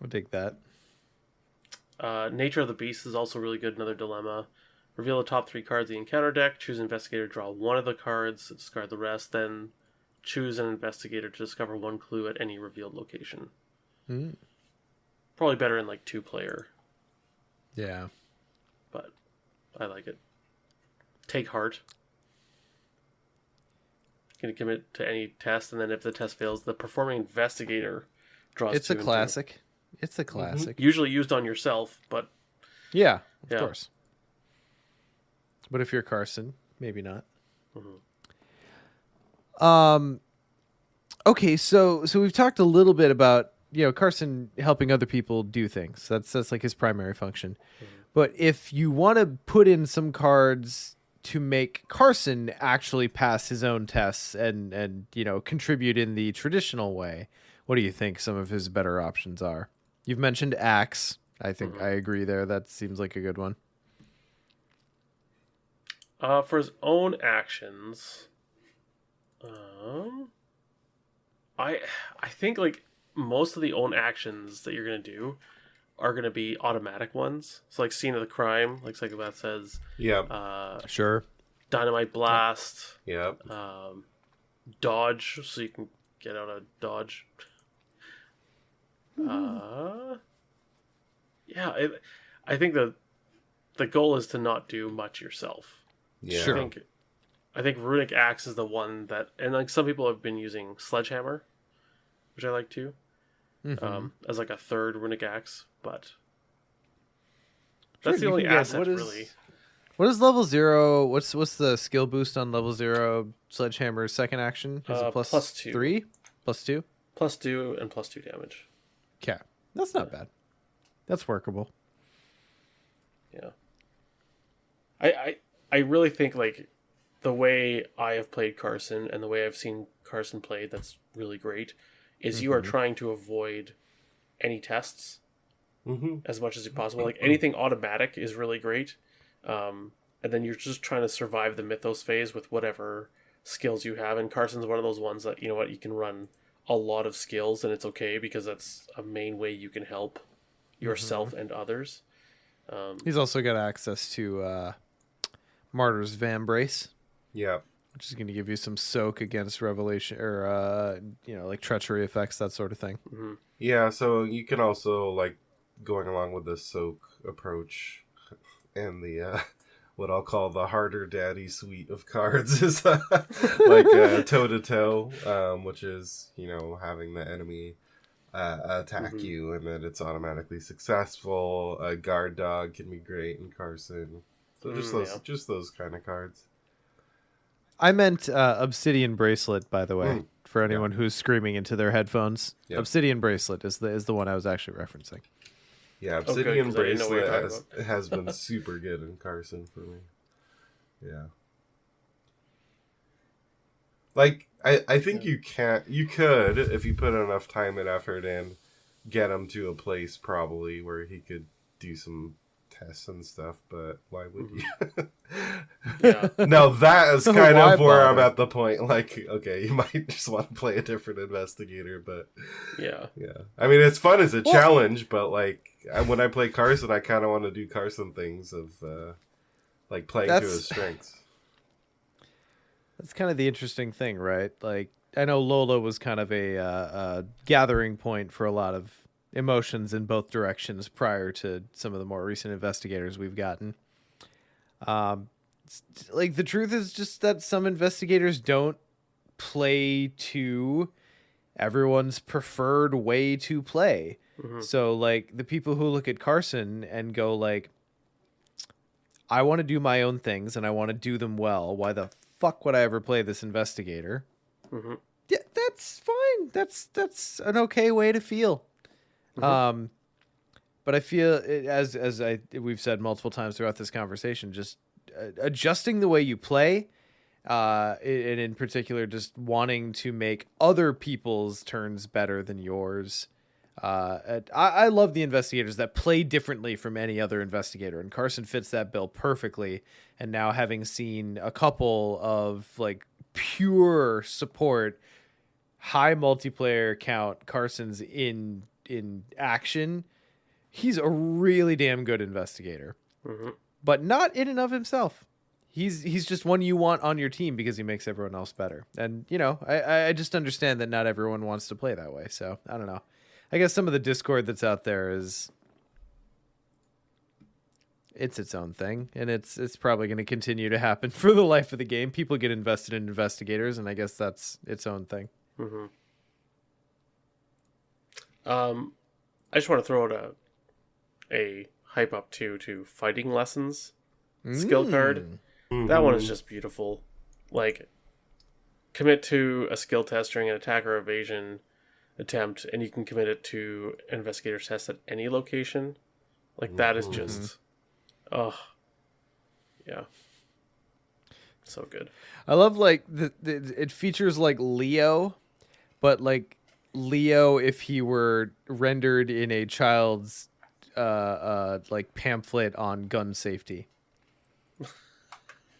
I'll take that. Nature of the Beast is also really good. Another dilemma. Reveal the top 3 cards of the encounter deck. Choose an investigator, draw 1 of the cards, discard the rest. Then choose an investigator to discover 1 clue at any revealed location. Probably better in like 2-player, Yeah. but I like it. Take Heart. Can commit to any test, and then if the test fails, the performing investigator draws. It's 2 a and 2. classic. It's a classic. Usually used on yourself, but Yeah, of Yeah. course. But if you're Carson, maybe not. Okay, so we've talked a little bit about, Carson helping other people do things. That's like his primary function. But if you want to put in some cards to make Carson actually pass his own tests and contribute in the traditional way, what do you think some of his better options are? You've mentioned Axe. I think I agree there. That seems like a good one. for his own actions, I think like most of the own actions that you're gonna do are gonna be automatic ones. So like scene of the crime, like that says, Yep. Sure. dynamite blast, Yep. dodge, so you can get out of dodge. Yeah, I think the goal is to not do much yourself. Yeah. Sure. I think Runic Axe is the one that, and like some people have been using Sledgehammer, which I like too, as like a third Runic Axe. But that's the only asset, really. What is level 0? What's the skill boost on level 0 Sledgehammer's second action? Is it plus 2. 3? Plus 2? Plus 2 and plus 2 damage. Okay. That's not bad. That's workable. Yeah. I really think like the way I have played Carson and the way I've seen Carson played that's really great is you are trying to avoid any tests as much as possible. Like anything automatic is really great. And then you're just trying to survive the Mythos phase with whatever skills you have. And Carson's one of those ones that, you know what, you can run a lot of skills and it's okay because that's a main way you can help yourself and others. He's also got access to Martyr's Vambrace. Yeah. Which is going to give you some soak against revelation or, like treachery effects, that sort of thing. Mm-hmm. Yeah, so you can also, like, going along with the soak approach and the, what I'll call the harder daddy suite of cards is like toe-to-toe, which is, having the enemy attack you and then it's automatically successful. A guard dog can be great in Carson. So just those kind of cards. I meant Obsidian Bracelet, by the way, for anyone who's screaming into their headphones. Yep. Obsidian Bracelet is the one I was actually referencing. Yeah, Obsidian Bracelet has been super good in Carson for me. Yeah. Like, I think you could, if you put enough time and effort in, get him to a place probably where he could do some tests and stuff, but why would you? Yeah. No, that is kind of where I'm at the point. Like, okay, you might just want to play a different investigator, but yeah. I mean, it's fun as a challenge, but like when I play Carson, I kind of want to do Carson things of like playing to his strengths. That's kind of the interesting thing, right? Like, I know Lola was kind of a gathering point for a lot of emotions in both directions prior to some of the more recent investigators we've gotten. Like, the truth is just that some investigators don't play to everyone's preferred way to play. So, like, the people who look at Carson and go, like, I want to do my own things and I want to do them well. Why the fuck would I ever play this investigator? Yeah, that's fine. That's an okay way to feel. But I feel we've said multiple times throughout this conversation, just adjusting the way you play, and in particular, just wanting to make other people's turns better than yours. I love the investigators that play differently from any other investigator, and Carson fits that bill perfectly. And now having seen a couple of like pure support, high multiplayer count Carson's in action, he's a really damn good investigator, but not in and of himself. He's just one you want on your team because he makes everyone else better. And I just understand that not everyone wants to play that way. So I don't know. I guess some of the discord that's out there it's its own thing, and it's probably going to continue to happen for the life of the game. People get invested in investigators, and I guess that's its own thing. I just want to throw out a hype up to fighting lessons skill card. That one is just beautiful. Like, commit to a skill test during an attack or evasion attempt, and you can commit it to investigator's test at any location. Like, that is just yeah, so good. I love like it features like Leo, but like Leo if he were rendered in a child's like pamphlet on gun safety.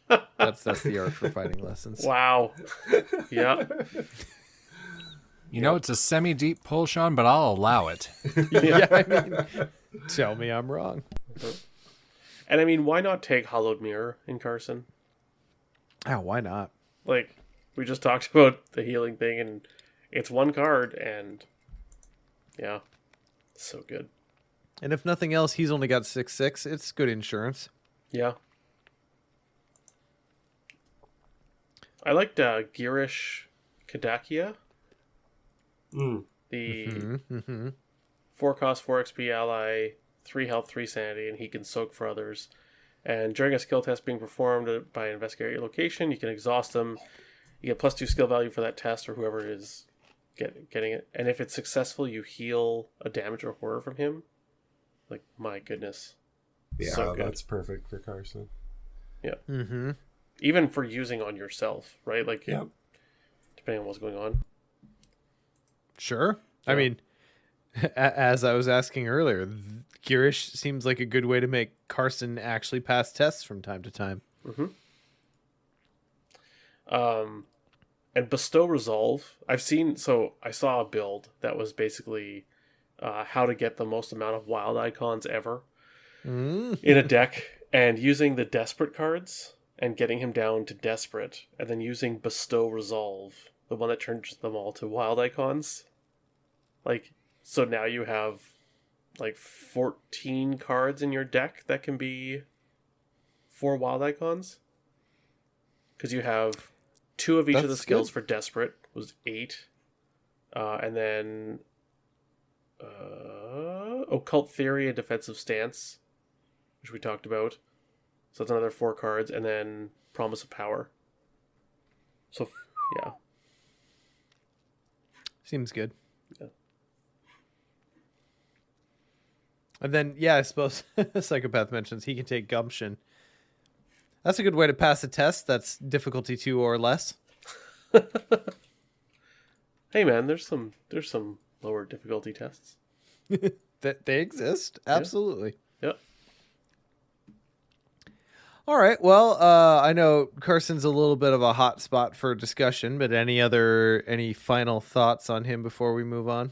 That's the art for fighting lessons. Wow. Yeah. It's a semi-deep pull, Sean, but I'll allow it. Yeah, I mean, tell me I'm wrong. And I mean, why not take Hollowed Mirror in Carson? Oh, why not? Like, we just talked about the healing thing, and it's one card, and yeah, so good. And if nothing else, he's only got 6/6. It's good insurance. Yeah. I liked Girish Kadakia. The 4 cost 4 XP ally, 3 health, 3 sanity, and he can soak for others. And during a skill test being performed by an investigator at your location, you can exhaust them. You get +2 skill value for that test or whoever is getting it. And if it's successful, you heal a damage or horror from him. Like, my goodness. Yeah, so good. that's perfect for Carson. Yeah. Mm-hmm. Even for using on yourself, right? Like, Yep. depending on what's going on. Sure. Yeah. I mean, as I was asking earlier, Girish seems like a good way to make Carson actually pass tests from time to time. Mm-hmm. And Bestow Resolve. I saw a build that was basically how to get the most amount of wild icons ever in a deck, and using the Desperate cards and getting him down to Desperate, and then using Bestow Resolve, the one that turns them all to wild icons. Like, so now you have like 14 cards in your deck that can be 4 wild icons. Because you have 2 of each of the That's skills good. for Desperate, was 8. And then Occult Theory and Defensive Stance, which we talked about. So that's another 4 cards. And then Promise of Power. So, yeah. Seems good. Yeah. And then, yeah, I suppose Psychopath mentions he can take Gumption. That's a good way to pass a test that's difficulty 2 or less. Hey man, there's some lower difficulty tests. That they exist. Absolutely. Yep. All right. Well, I know Carson's a little bit of a hot spot for discussion, but any final thoughts on him before we move on?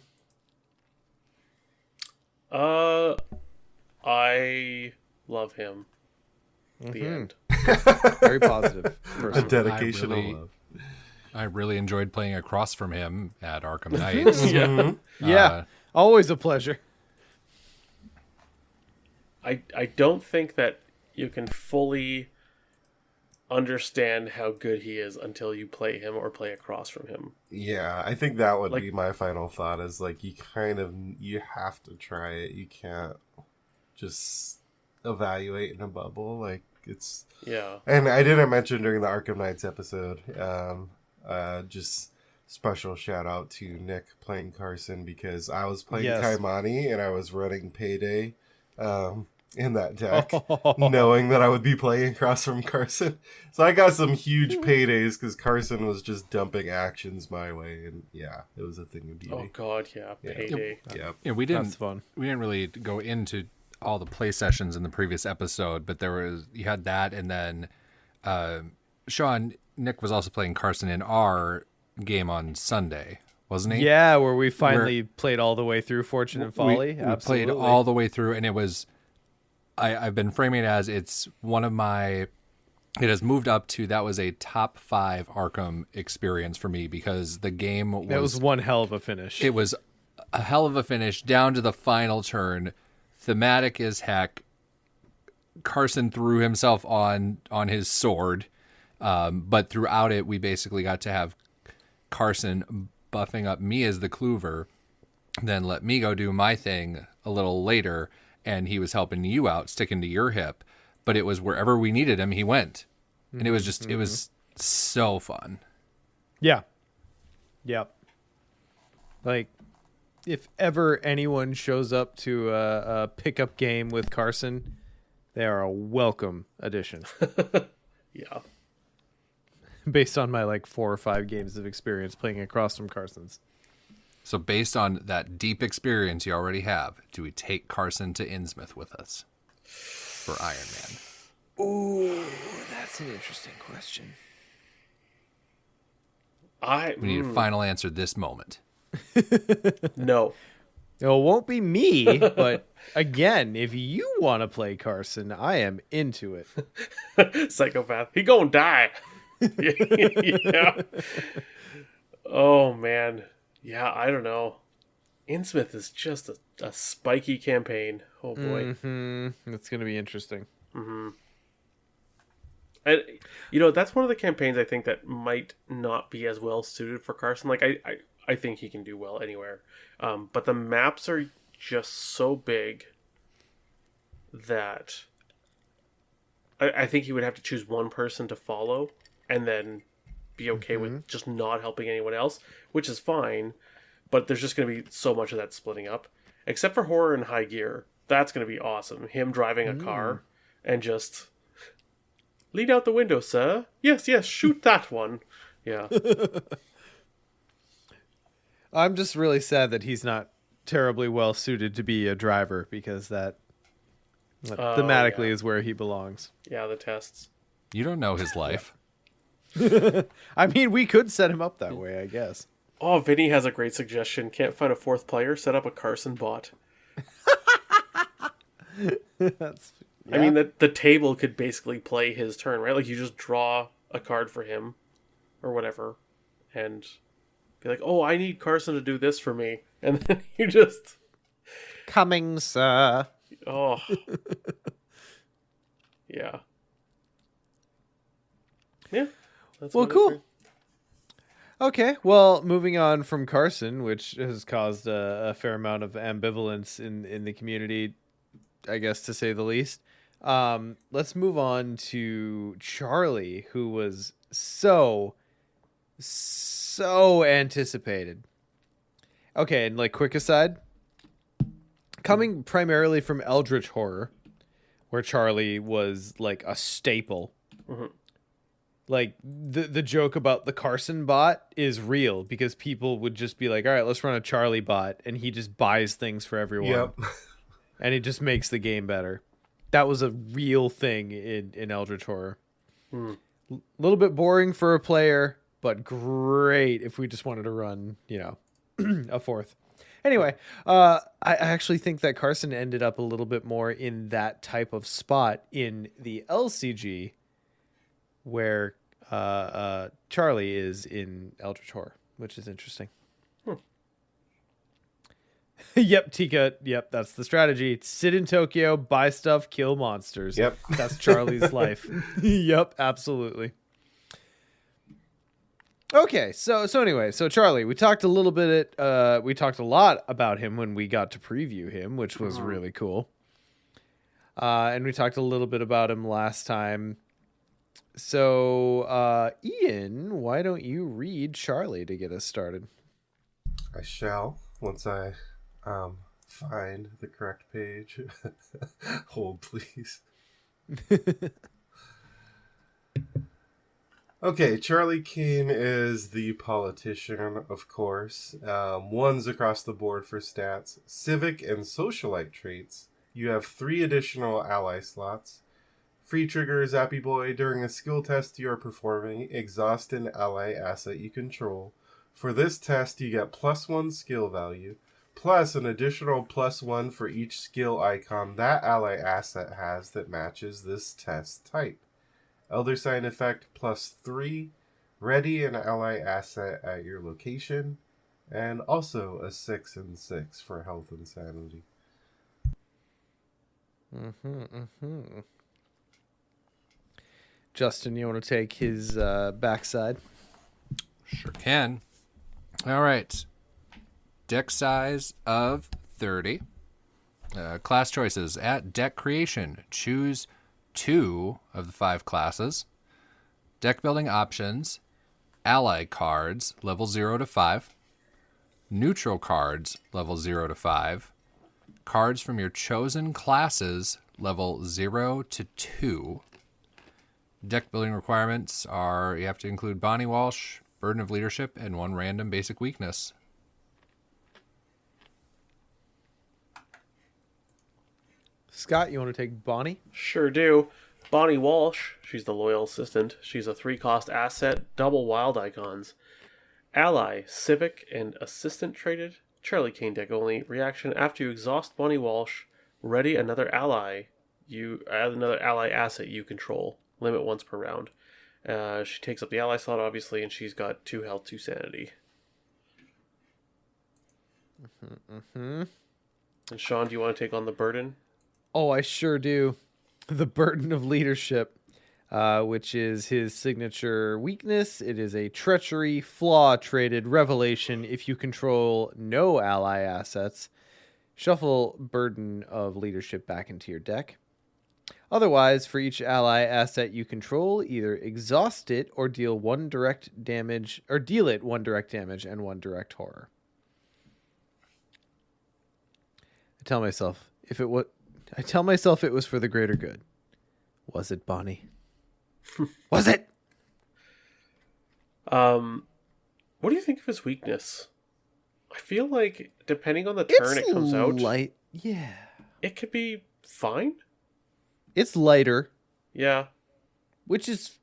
I love him. The end. Very positive. A Personally. dedication I really- of love. I really enjoyed playing across from him at Arkham Knights. Yeah. Yeah. Always a pleasure. I don't think that you can fully understand how good he is until you play him or play across from him. Yeah, I think that would Like- be my final thought, is like you have to try it. You can't just evaluate in a bubble. Like, it's... Yeah. And I didn't mention during the Arkham Knights episode, just special shout out to Nick playing Carson, because I was playing Yes. Kaimani and I was running Payday in that deck, knowing that I would be playing across from Carson. So I got some huge paydays because Carson was just dumping actions my way, and yeah, it was a thing of beauty. Oh god, yeah. Payday. Yep. Yeah, we That's didn't fun. really go into all the play sessions in the previous episode, but you had that, and then Nick was also playing Carson in our game on Sunday, wasn't he? Yeah, where we finally played all the way through Fortune and Folly. We Absolutely. played all the way through, and it was I've been framing it as it's one of my. It has moved up to that was a top 5 Arkham experience for me, because the game was. That was one hell of a finish. It was a hell of a finish down to the final turn. Thematic as heck. Carson threw himself on his sword, but throughout it, we basically got to have Carson buffing up me as the Clover, then let me go do my thing a little later, and he was helping you out, sticking to your hip. But it was wherever we needed him, he went, and it was just it was so fun. Yeah. Yep. Like, if ever anyone shows up to a pickup game with Carson, they are a welcome addition. Yeah. Based on my like 4 or 5 games of experience playing across from Carson's. So based on that deep experience you already have, do we take Carson to Innsmouth with us for Iron Man? Ooh, that's an interesting question. We need a final answer this moment. No. It won't be me, but again, if you want to play Carson, I am into it. Psychopath. He gonna die. Yeah. Oh man. Yeah, I don't know. Innsmouth is just a spiky campaign. Oh boy. It's going to be interesting. And that's one of the campaigns I think that might not be as well suited for Carson. Like I think he can do well anywhere. But the maps are just so big that I think he would have to choose one person to follow and then be okay with just not helping anyone else, which is fine. But there's just going to be so much of that splitting up. Except for horror and high gear. That's going to be awesome. Him driving a car and just... Lean out the window, sir. Yes, shoot that one. Yeah. I'm just really sad that he's not terribly well suited to be a driver, because that thematically is where he belongs. Yeah, the tests. You don't know his life. I mean, we could set him up that way, I guess. Oh, Vinny has a great suggestion. Can't find a fourth player? Set up a Carson bot. I mean, the table could basically play his turn, right? Like, you just draw a card for him or whatever and be like, oh, I need Carson to do this for me. And then you just... Coming, sir. Oh. Yeah. Yeah. That's Well, cool. Okay, well, moving on from Carson, which has caused a fair amount of ambivalence in the community, I guess, to say the least. Let's move on to Charlie, who was so anticipated. Okay, and like, quick aside, coming primarily from Eldritch Horror, where Charlie was like a staple. Mm-hmm. Like, the joke about the Carson bot is real, because people would just be like, all right, let's run a Charlie bot, and he just buys things for everyone. Yep. And it just makes the game better. That was a real thing in Eldritch Horror. A little bit boring for a player, but great if we just wanted to run, a fourth. Anyway, I actually think that Carson ended up a little bit more in that type of spot in the LCG, where Charlie is in Eldritch Horror, which is interesting. Yep, Tika. Yep, that's the strategy. Sit in Tokyo, buy stuff, kill monsters. Yep. That's Charlie's life. Yep, absolutely. Okay, so anyway, Charlie, we talked a lot about him when we got to preview him, which was really cool. And we talked a little bit about him last time. So, Ian, why don't you read Charlie to get us started? I shall, once I find the correct page. Hold, please. Okay, Charlie Kane is the politician, of course. Ones across the board for stats. Civic and socialite traits. You have 3 additional ally slots. Free trigger, Zappy Boy. During a skill test you are performing, exhaust an ally asset you control. For this test, you get +1 skill value, plus an additional +1 for each skill icon that ally asset has that matches this test type. Elder Sign effect +3, ready an ally asset at your location, and also a 6 and 6 for health and sanity. Justin, you want to take his backside? Sure can. All right. Deck size of 30. Class choices. At deck creation, choose 2 of the 5 classes. Deck building options. Ally cards, level 0 to 5. Neutral cards, level 0 to 5. Cards from your chosen classes, level 0 to 2. Deck building requirements are you have to include Bonnie Walsh, Burden of Leadership, and 1 random basic weakness. Scott, you want to take Bonnie? Sure do. Bonnie Walsh, she's the loyal assistant. She's a 3-cost asset, double wild icons. Ally, Civic, and Assistant traded. Charlie Kane deck only. Reaction, after you exhaust Bonnie Walsh, ready another ally. You add another ally asset you control. Limit once per round. She takes up the ally slot, obviously, and she's got 2 health, 2 sanity. And Sean, do you want to take on the burden? Oh, I sure do. The Burden of Leadership, which is his signature weakness. It is a treachery, flaw-traded revelation. If you control no ally assets, shuffle Burden of Leadership back into your deck. Otherwise, for each ally asset you control, either exhaust it or deal one direct damage, or deal it one direct damage and one direct horror. I tell myself it was for the greater good. Was it, Bonnie? Was it? What do you think of his weakness? I feel like depending on the turn it comes out, light. Yeah. it could be fine. It's lighter, Yeah. which is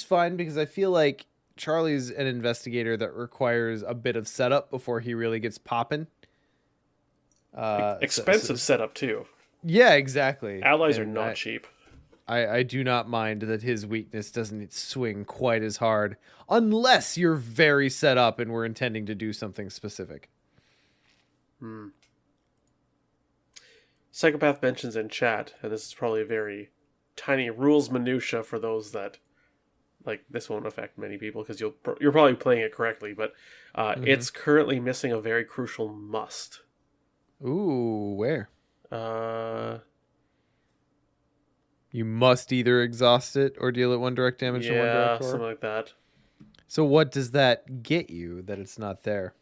fine because I feel like Charlie's an investigator that requires a bit of setup before he really gets popping. Expensive setup too. Yeah, exactly. Allies are And not cheap. I do not mind that his weakness doesn't swing quite as hard unless you're very set up and we're intending to do something specific. Psychopath mentions in chat, and this is probably a very tiny rules minutia for those that like this won't affect many people because you're probably playing it correctly, but it's currently missing a very crucial must. Ooh, where? You must either exhaust it or deal it one direct damage and one direct horror. Something like that. So what does that get you that it's not there?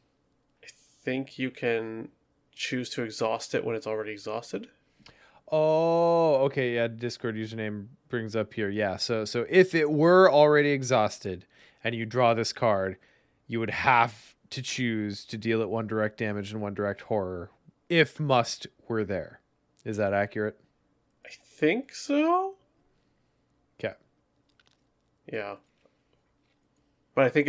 I think you can choose to exhaust it when it's already exhausted. Oh, okay. Yeah, Discord username brings up here. Yeah, so if it were already exhausted and you draw this card, you would have to choose to deal it one direct damage and one direct horror if must were there. Is that accurate? I think so. Okay. Yeah. But I think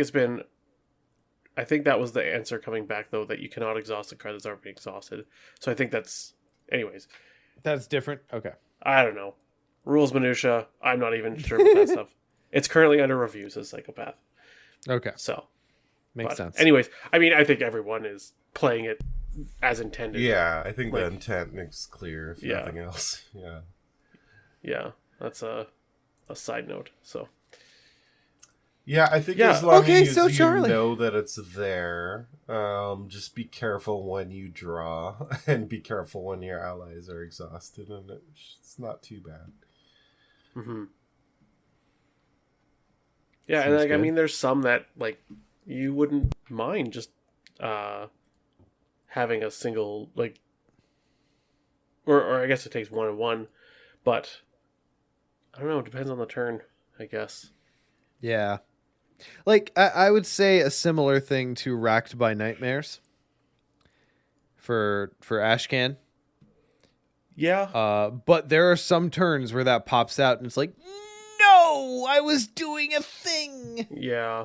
that was the answer coming back, though, that you cannot exhaust a card that's already exhausted. So I think that's... Anyways. That's different? Okay. I don't know. Rules minutia. I'm not even sure about that stuff. It's currently under review, says Psychopath. Okay. So. Makes sense. Anyways, I mean, I think everyone is playing it as intended. Yeah, I think the intent makes clear, if Yeah. nothing else. Yeah. Yeah, that's a side note, so... Yeah, I think as long as you Charlie. know that it's there, just be careful when you draw, and be careful when your allies are exhausted, and it's not too bad. Mm-hmm. Yeah, Seems and good. I mean, there's some that you wouldn't mind just having a single or I guess it takes 1 and 1, but I don't know. It depends on the turn, I guess. Yeah. I would say a similar thing to Racked by Nightmares for Ashcan. Yeah. But there are some turns where that pops out and it's like, no, I was doing a thing. Yeah.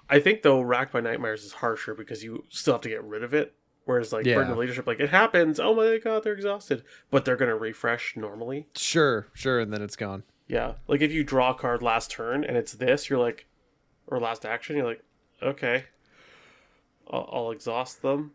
I think, though, Racked by Nightmares is harsher because you still have to get rid of it. Whereas, Burden of Leadership, it happens. Oh my god, they're exhausted. But they're going to refresh normally. Sure, and then it's gone. Yeah. If you draw a card last turn and it's this, you're like... Or last action, you're like, okay. I'll exhaust them.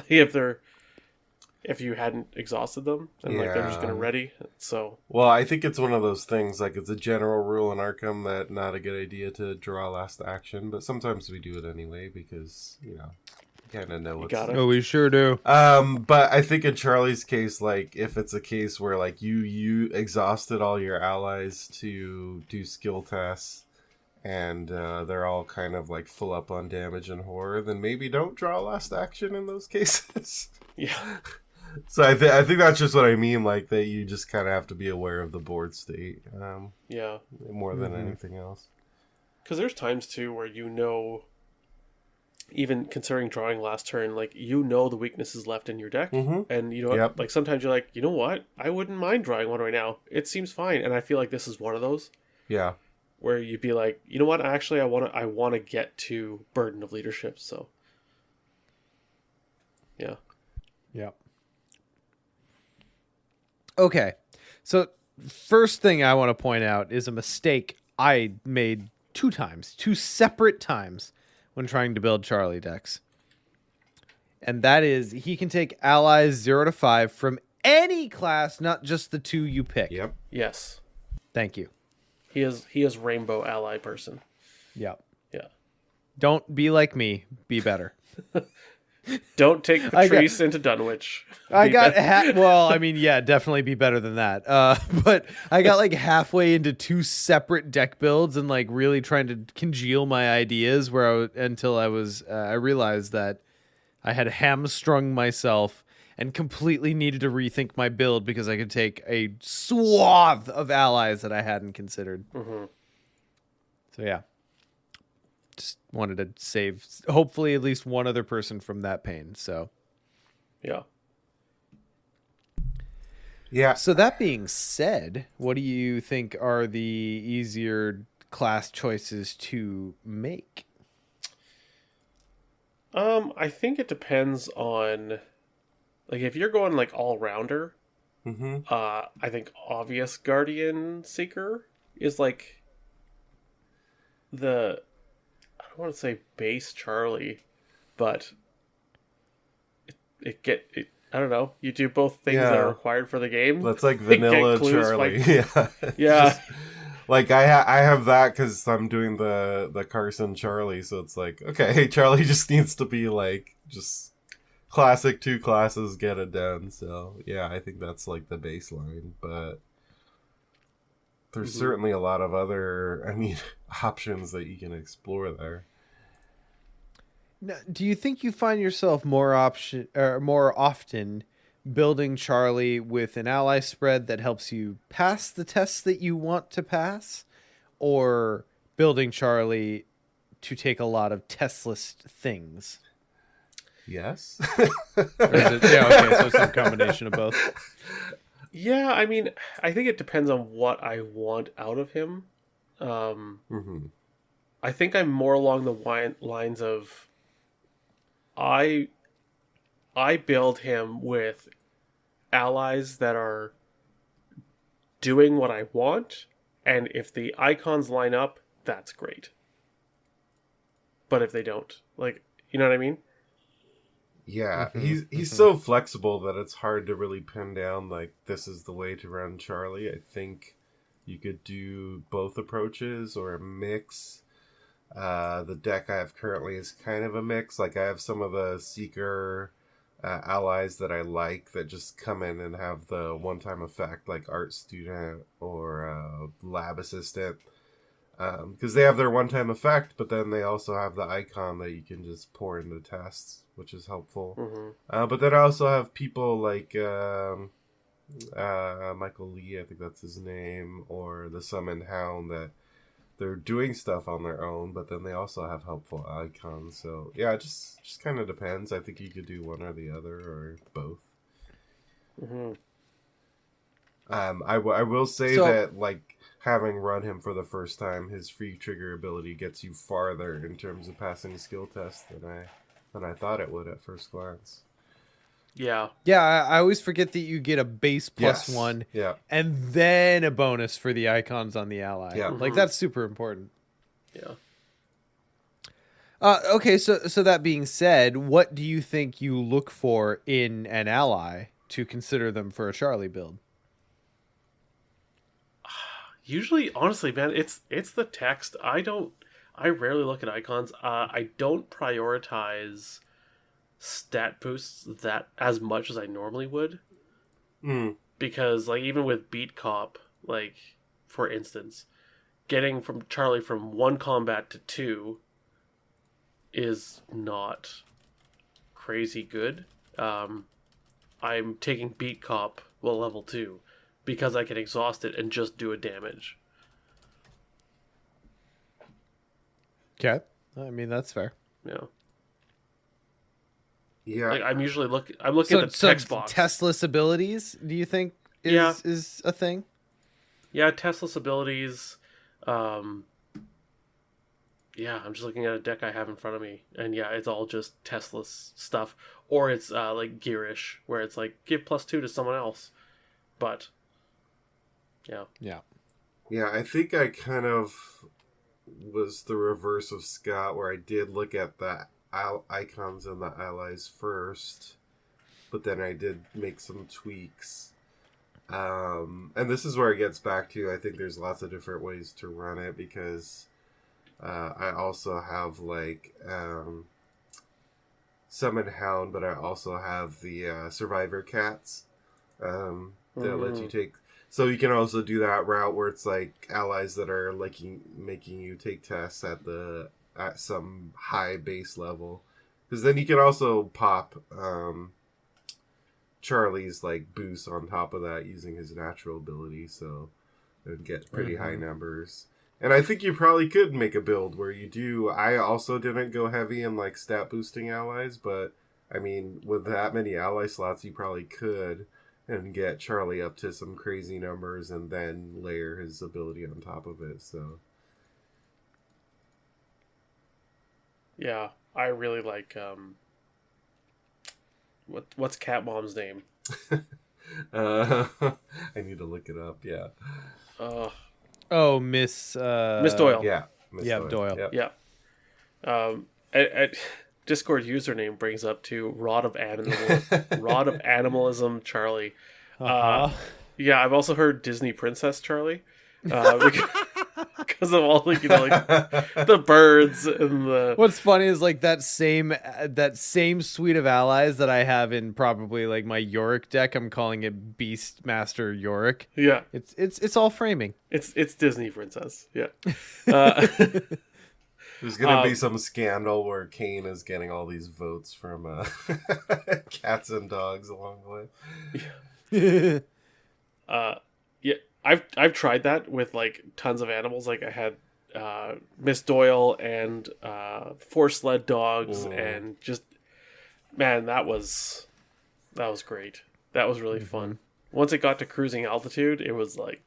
If you hadn't exhausted them. And, they're just going to ready. So... Well, I think it's one of those things, it's a general rule in Arkham that not a good idea to draw last action, but sometimes we do it anyway because, you kind of know what's... Oh, we sure do. But I think in Charlie's case, if it's a case where, you exhausted all your allies to do skill tests, and they're all kind of, full up on damage and horror, then maybe don't draw last action in those cases. Yeah. So I think that's just what I mean, that you just kind of have to be aware of the board state. Yeah. More than anything else. Because there's times, too, where even considering drawing last turn, the weakness is left in your deck. Mm-hmm. And you know what? Sometimes you're like, you know what? I wouldn't mind drawing one right now. It seems fine. And I feel like this is one of those. Yeah. Where you'd be like, you know what? Actually, I want to get to Burden of Leadership. So, yeah. Yeah. Okay. So, first thing I want to point out is a mistake I made two separate times when trying to build Charlie decks. And that is, he can take allies 0 to 5 from any class, not just the 2 you pick. Yep. Yes. Thank you. He is rainbow ally person. Yep. Yeah. Don't be like me. Be better. Don't take Patrice into Dunwich. Well, I mean, yeah, definitely be better than that. But I got like halfway into 2 separate deck builds and like really trying to congeal my ideas until I realized that I had hamstrung myself and completely needed to rethink my build because I could take a swath of allies that I hadn't considered. Mm-hmm. So yeah, just wanted to save hopefully at least one other person from that pain. So yeah. Yeah. So that being said, what do you think are the easier class choices to make? I think it depends on, like, if you're going like all rounder. Mm-hmm. I think obvious Guardian Seeker is like I don't want to say base Charlie, but I don't know. You do both things that are required for the game. That's like vanilla Charlie. Yeah. Yeah. Like I have that because I'm doing the Carson Charlie, so it's like, okay, Charlie just needs to be like just classic 2 classes, get it done. So yeah, I think that's like the baseline, but there's certainly a lot of other, options that you can explore there. Now, do you think you find yourself more often building Charlie with an ally spread that helps you pass the tests that you want to pass, or building Charlie to take a lot of testless things? Yes. Or is it, okay, so some combination of both. Yeah, I mean, I think it depends on what I want out of him. I think I'm more along the lines of I build him with allies that are doing what I want, and if the icons line up, that's great. But if they don't, like, you know what I mean? Yeah, he's so flexible that it's hard to really pin down, like, this is the way to run Charlie. I think you could do both approaches or a mix. The deck I have currently is kind of a mix. Like, I have some of the Seeker allies that I like that just come in and have the one-time effect, like Art Student or Lab Assistant. Because they have their one-time effect, but then they also have the icon that you can just pour into tests, which is helpful. But then I also have people like Michael Lee, I think that's his name, or the Summoned Hound, that they're doing stuff on their own, but then they also have helpful icons. So yeah, it just kind of depends. I think you could do one or the other or both. I will say that, like, having run him for the first time, his free trigger ability gets you farther in terms of passing skill tests than I thought it would at first glance. Yeah. Yeah, I always forget that you get a base +1 and then a bonus for the icons on the ally. Yeah. Like, that's super important. Yeah. Okay, so that being said, what do you think you look for in an ally to consider them for a Charlie build? Usually, honestly, man, it's the text. I rarely look at icons. I don't prioritize stat boosts that as much as I normally would. Because, like, even with Beat Cop, like, for instance, getting from Charlie from 1 combat to 2 is not crazy good. I'm taking Beat Cop level 2 because I can exhaust it and just do a damage. Okay, I mean, that's fair. Yeah. Yeah. Like, I'm usually I'm looking at the text box. Testless abilities, do you think is a thing? Yeah, testless abilities. Yeah, I'm just looking at a deck I have in front of me, and yeah, it's all just testless stuff. Or it's like Gearish, where it's like give +2 to someone else. But yeah. Yeah, I think I kind of was the reverse of Scott, where I did look at the icons and the allies first, but then I did make some tweaks. And this is where it gets back to, I think there's lots of different ways to run it, because I also have, like, Summon Hound, but I also have the Survivor Cats that let you take. So you can also do that route where it's like allies that are making you take tests at some high base level, because then you can also pop Charlie's like boost on top of that using his natural ability, so it would get pretty high numbers. And I think you probably could make a build where you do. I also didn't go heavy in like stat boosting allies, but I mean, with that many ally slots, you probably could and get Charlie up to some crazy numbers and then layer his ability on top of it. So yeah, I really like what's Cat Mom's name? I need to look it up. Yeah. Oh, Miss Doyle. Yeah. Doyle. Yep. Yeah. At Discord username brings up to Rod of Animalism Charlie. Yeah, I've also heard Disney Princess Charlie. Because of all like the birds and the. What's funny is like that same suite of allies that I have in probably like my Yorick deck. I'm calling it Beastmaster Yorick. Yeah, it's all framing. It's Disney Princess. Yeah. There's gonna be some scandal where Kane is getting all these votes from cats and dogs along the way. Yeah, I've tried that with like tons of animals. Like I had Miss Doyle and 4 sled dogs, and just man, that was great. That was really fun. Once it got to cruising altitude, it was like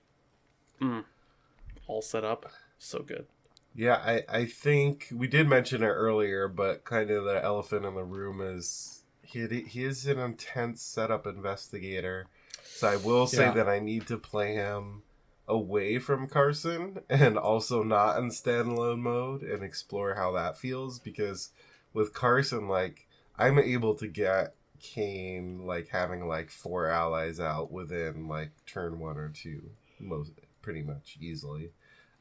all set up, so good. Yeah, I think we did mention it earlier, but kind of the elephant in the room is he is an intense setup investigator. So I will say that I need to play him away from Carson and also not in standalone mode and explore how that feels, because with Carson, like, I'm able to get Kane like having like 4 allies out within like turn 1 or 2, pretty much easily.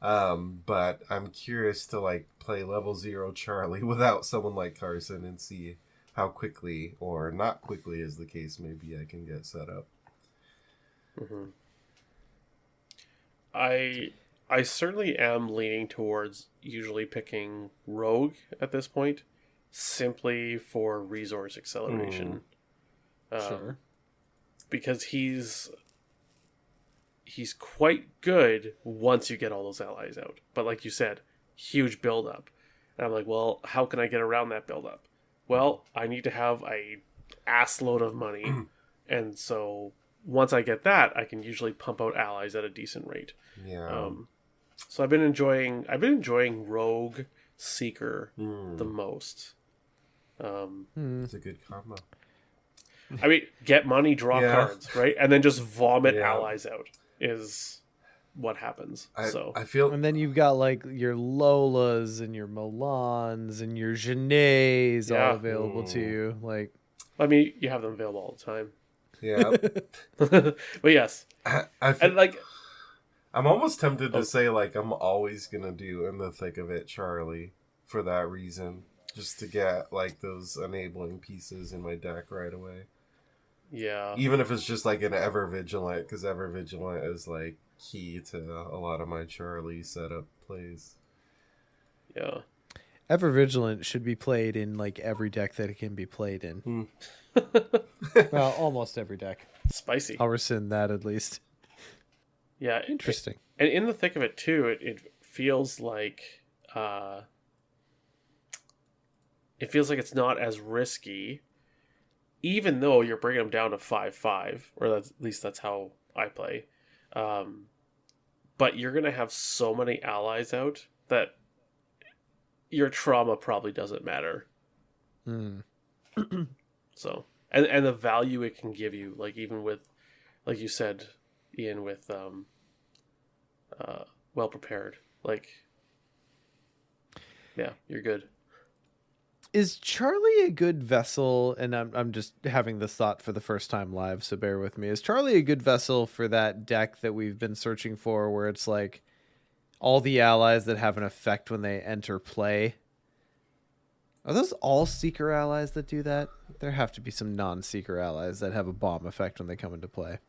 But I'm curious to like play level 0 Charlie without someone like Carson and see how quickly or not quickly, as the case may be, I can get set up. I certainly am leaning towards usually picking Rogue at this point, simply for resource acceleration. Sure. Because he's quite good once you get all those allies out. But like you said, huge build up. And I'm like, well, how can I get around that build up? Well, I need to have a ass load of money. And so once I get that, I can usually pump out allies at a decent rate. Yeah. So I've been enjoying Rogue Seeker the most. It's a good combo. I mean, get money, draw cards, right? And then just vomit allies out is what happens. I feel, and then you've got like your Lolas and your Milans and your Genets all available to you. Like, I mean, you have them available all the time. Yeah. But yes, and like, I'm almost tempted to say like I'm always gonna do In the Thick of It Charlie for that reason, just to get like those enabling pieces in my deck right away. Yeah. Even if it's just like an Ever Vigilant, because Ever Vigilant is like key to a lot of my Charlie setup plays. Yeah. Ever Vigilant should be played in like every deck that it can be played in. Well, almost every deck. Spicy. I'll rescind that at least. Yeah. Interesting. And In the Thick of It too, it feels like it's not as risky, even though you're bringing them down to 5/5, or at least that's how I play. But you're gonna have so many allies out that your trauma probably doesn't matter. So, and the value it can give you, like even with, like you said, Ian, with well prepared, like, yeah, you're good. Is Charlie a good vessel? And I'm just having this thought for the first time live, so bear with me. Is Charlie a good vessel for that deck that we've been searching for, where it's like all the allies that have an effect when they enter play Are those all Seeker allies that do that? There have to be some non-Seeker allies that have a bomb effect when they come into play.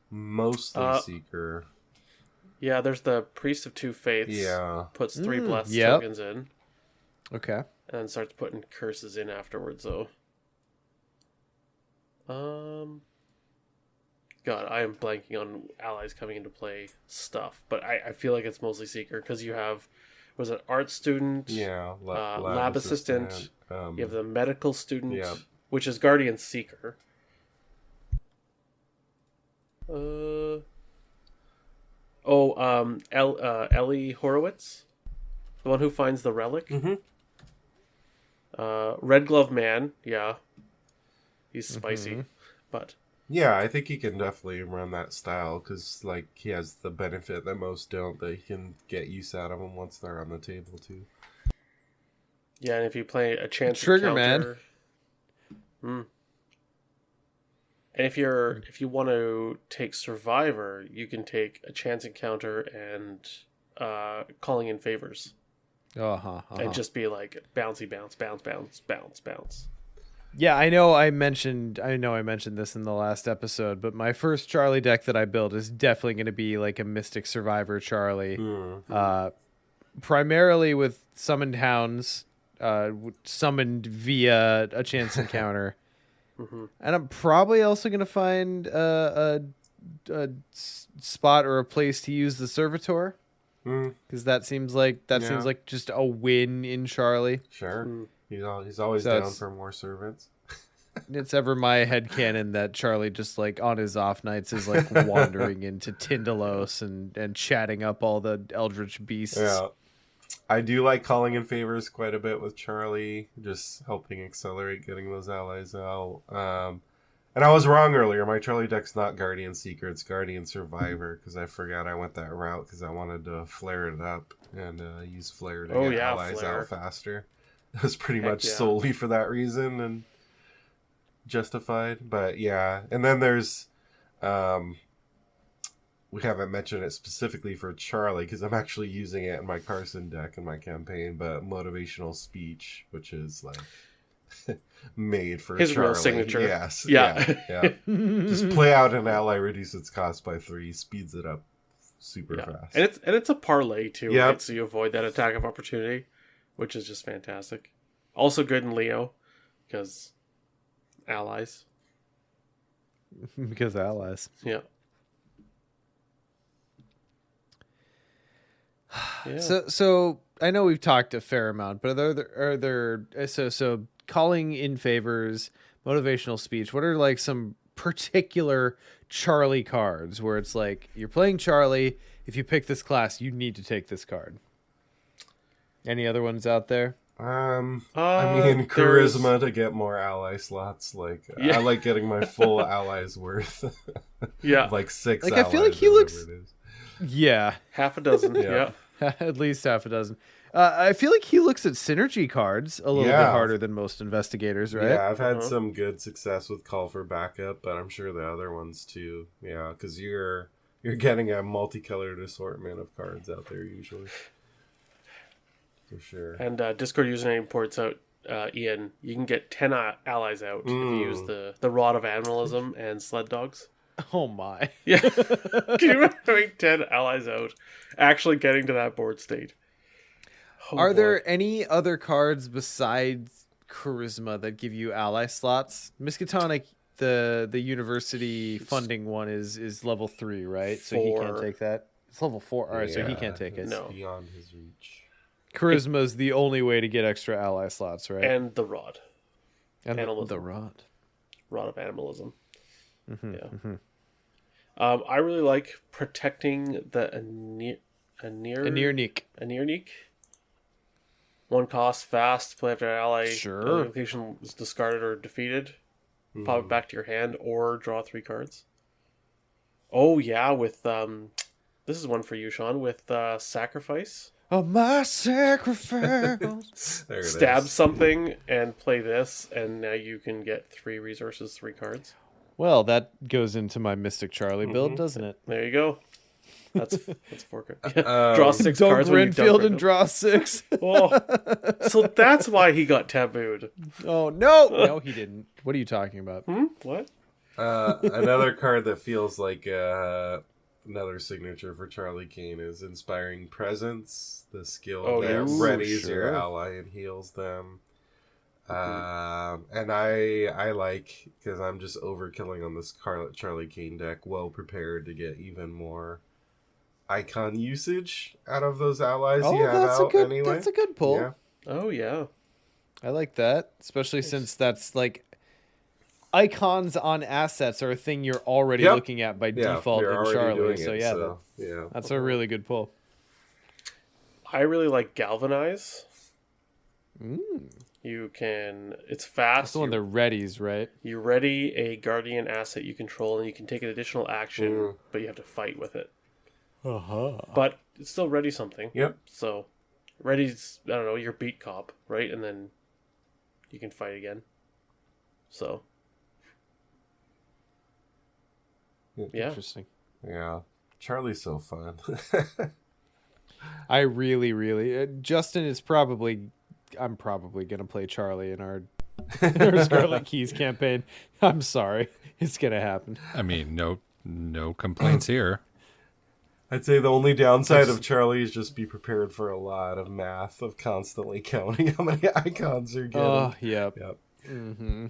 Mostly Seeker. Yeah, there's the Priest of Two Faiths. Yeah. Puts 3 blessed yep. tokens in. Okay. And starts putting curses in afterwards, though. God, I am blanking on allies coming into play stuff, but I feel like it's mostly Seeker because you have, was it art student? Yeah, lab assistant. You have the medical student, yeah. which is Guardian Seeker. Ellie Horowitz, the one who finds the relic. Red Glove Man, yeah, he's spicy, but yeah, I think he can definitely run that style because like he has the benefit that most don't, that he can get use out of them once they're on the table too. Yeah, and if you play a chance Trigger encounter, and if you want to take Survivor, you can take a chance encounter and calling in favors. And just be like bouncy, bounce, bounce, bounce, bounce, bounce. Yeah, I know I mentioned this in the last episode, but my first Charlie deck that I built is definitely going to be like a Mystic Survivor Charlie. Primarily with summoned hounds, summoned via a chance encounter. And I'm probably also going to find a spot or a place to use the Servitor. Because that seems like just a win in Charlie. Sure. He's always down for more servants. It's ever my headcanon that Charlie just like on his off nights is like wandering into Tindalos and chatting up all the Eldritch beasts. Yeah. I do like calling in favors quite a bit with Charlie, just helping accelerate getting those allies out. And I was wrong earlier. My Charlie deck's not Guardian Seeker, it's Guardian Survivor, because I forgot I went that route because I wanted to flare it up and use flare to get allies out faster. It was pretty much solely for that reason and justified. But yeah, and then there's we haven't mentioned it specifically for Charlie because I'm actually using it in my Carson deck in my campaign, but motivational speech, which is like made for his Charlie. Real signature. Yes. Yeah. Just play out an ally, reduce its cost by 3, speeds it up super fast. And it's a parlay too, Yep. right? So you avoid that attack of opportunity, which is just fantastic. Also good in Leo because allies. Because allies. Yeah. So I know we've talked a fair amount, but are there so calling in favors, motivational speech, what are like some particular Charlie cards where it's like you're playing Charlie, if you pick this class, you need to take this card? Any other ones out there? I mean, charisma to get more ally slots. Like, I like getting my full allies worth. Like 6 like allies. I feel like he looks. Yeah, half a dozen. Yeah. At least half a dozen. I feel like he looks at synergy cards a little bit harder than most investigators, right? Yeah, I've had some good success with call for backup, but I'm sure the other ones too. Yeah, because you're getting a multicolored assortment of cards out there usually. For sure. And Discord username ports out, Ian, you can get 10 allies out if you use the Rod of Animalism and Sled Dogs. Oh my. Yeah. Can you imagine having 10 allies out, actually getting to that board state? Are there any other cards besides Charisma that give you ally slots? Miskatonic, the university funding one is level 3, right? 4. So he can't take that. It's level 4. All right, so he can't take it. No. Beyond his reach. Charisma is the only way to get extra ally slots, right? And the Rod. And the Rod. Rod of Animalism. I really like protecting the Anirnik. 1 cost, fast, play after an ally. Sure. Location is discarded or defeated. Pop it back to your hand or draw 3 cards. Oh yeah, with this is one for you, Sean, with Sacrifice. Oh, my sacrifice. Stab something and play this, and now you can get 3 resources, 3 cards. Well, that goes into my Mystic Charlie build, doesn't it? There you go. That's 4 cards. Yeah. Draw 6 Dunk cards when you Renfield dunk and draw 6. Oh, so that's why he got tabooed. Oh, no. No, he didn't. What are you talking about? What? Another card that feels like another signature for Charlie Kane is Inspiring Presence, the skill that yes. readies your Sure. ally and heals them. And I like, because I'm just overkilling on this Charlie Kane deck, well prepared to get even more icon usage out of those allies you have out anyway. That's a good pull. Yeah. Oh, yeah. I like that, especially since that's like icons on assets are a thing you're already looking at by default you're in already Charlie. doing So it, yeah, yeah. that's a really good pull. I really like Galvanize. You can... It's fast. That's the one that readies, right? You ready a Guardian asset you control, and you can take an additional action, but you have to fight with it. But it's still ready something. Yep. So, ready's, I don't know, your beat cop, right? And then you can fight again. So, yeah. Interesting. Yeah. Charlie's so fun. I really, Justin is probably... I'm probably going to play Charlie in our Scarlet Keys campaign. I'm sorry. It's going to happen. I mean, no complaints here. I'd say the only downside of Charlie is just be prepared for a lot of math of constantly counting how many icons you're getting. Oh, yep. Yep. Mm-hmm.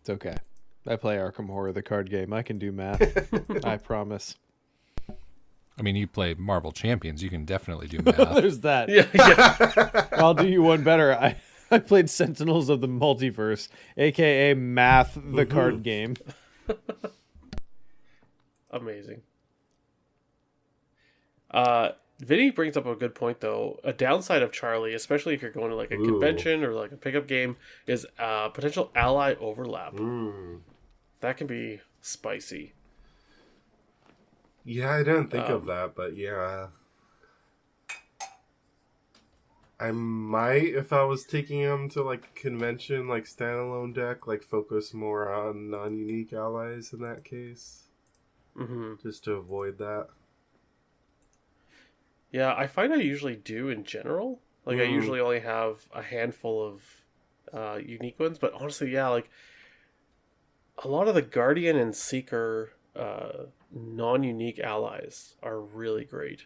It's okay. I play Arkham Horror, the card game. I can do math. I promise. I mean, you play Marvel Champions. You can definitely do math. There's that. Yeah. I'll do you one better. I played Sentinels of the Multiverse, a.k.a. Math, the card game. Amazing. Vinny brings up a good point, though. A downside of Charlie, especially if you're going to like a convention or like a pickup game, is potential ally overlap. That can be spicy. Yeah, I didn't think of that, but yeah. I might, if I was taking him to like a convention, like standalone deck, like focus more on non-unique allies in that case. Just to avoid that. Yeah, I find I usually do in general. Like, I usually only have a handful of unique ones, but honestly, yeah, like, a lot of the Guardian and Seeker non-unique allies are really great.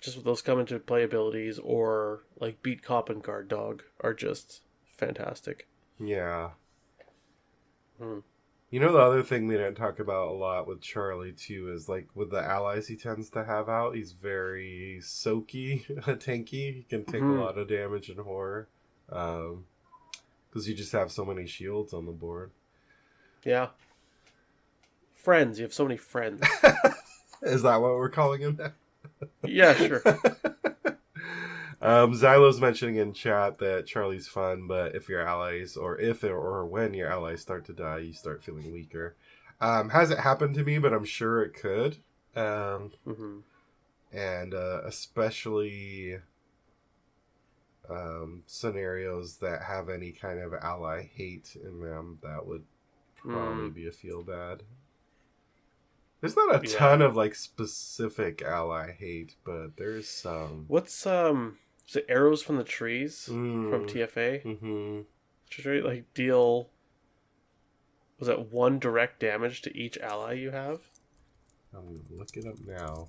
Just with those come into play abilities, or like Beat Cop and Guard Dog are just fantastic. Yeah. You know, the other thing we didn't talk about a lot with Charlie too is like with the allies he tends to have out, he's very soaky, tanky. He can take a lot of damage in horror because you just have so many shields on the board. Yeah. Friends, you have so many friends. Is that what we're calling him now? Yeah, sure. Xylo's mentioning in chat that Charlie's fun, but if your allies, or when your allies start to die, you start feeling weaker. Hasn't happened to me, but I'm sure it could. And especially scenarios that have any kind of ally hate in them, that would probably be a feel bad. There's not a ton of like specific ally hate, but there's some. What's is it Arrows from the Trees from TFA? Just like deal. Was that 1 direct damage to each ally you have? I'm gonna look it up now.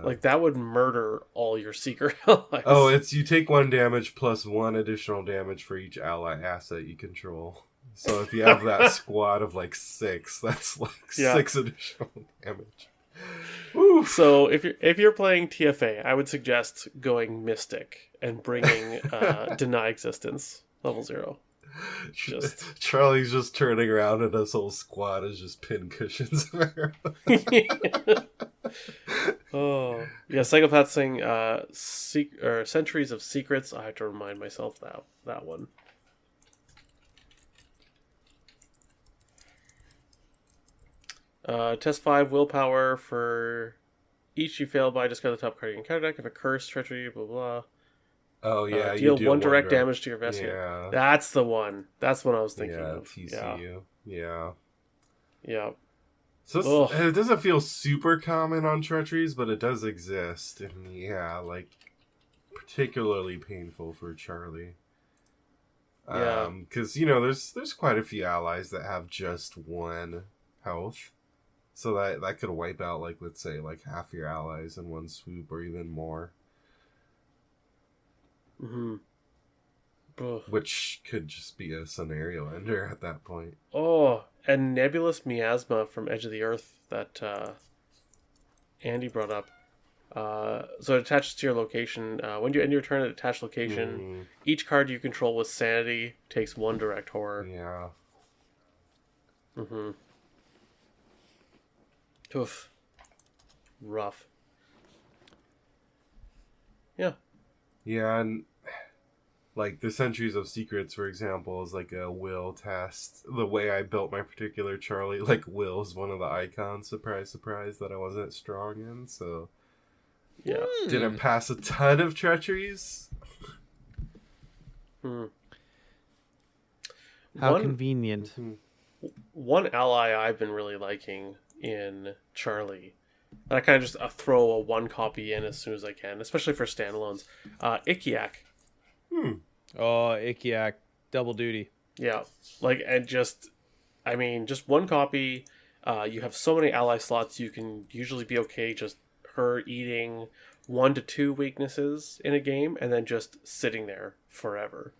Like that would murder all your Seeker allies. Oh, it's you take 1 damage plus 1 additional damage for each ally asset you control. So if you have that squad of like 6, that's like 6 additional damage. Woo. So if you're playing TFA, I would suggest going Mystic and bringing Deny Existence level 0. Charlie's just turning around and this whole squad is just pin cushions. Oh yeah, Psychopath saying Centuries of Secrets. I have to remind myself that one. Test 5 willpower for each you fail by. Discard the top card of your encounter deck. If a curse, treachery, blah blah. Oh yeah, deal 1 direct damage to your investigator. Yeah, that's the one. That's what I was thinking of. TCU. Yeah. Yeah. So it doesn't feel super common on treacheries, but it does exist. And yeah, like, particularly painful for Charlie. Yeah. Because, you know, there's quite a few allies that have just 1 health. So that could wipe out, like, let's say, like, half your allies in one swoop or even more. Mm-hmm. Which could just be a scenario ender at that point. Oh, and Nebulous Miasma from Edge of the Earth that Andy brought up. So it attaches to your location. When you end your turn at attached location, each card you control with Sanity takes 1 direct horror. Yeah. Mm-hmm. Oof. Rough. Yeah. Yeah, and like the Centuries of Secrets, for example, is like a will test. The way I built my particular Charlie, like, will is one of the icons, surprise, surprise, that I wasn't strong in, so Yeah. didn't pass a ton of treacheries. How convenient. One ally I've been really liking in Charlie, and I kind of just throw a 1 copy in as soon as I can, especially for standalones. Ikiak. Oh, Ikiak. Double duty. Yeah. Like, and just 1 copy. You have so many ally slots, you can usually be okay just her eating 1 to 2 weaknesses in a game and then just sitting there forever.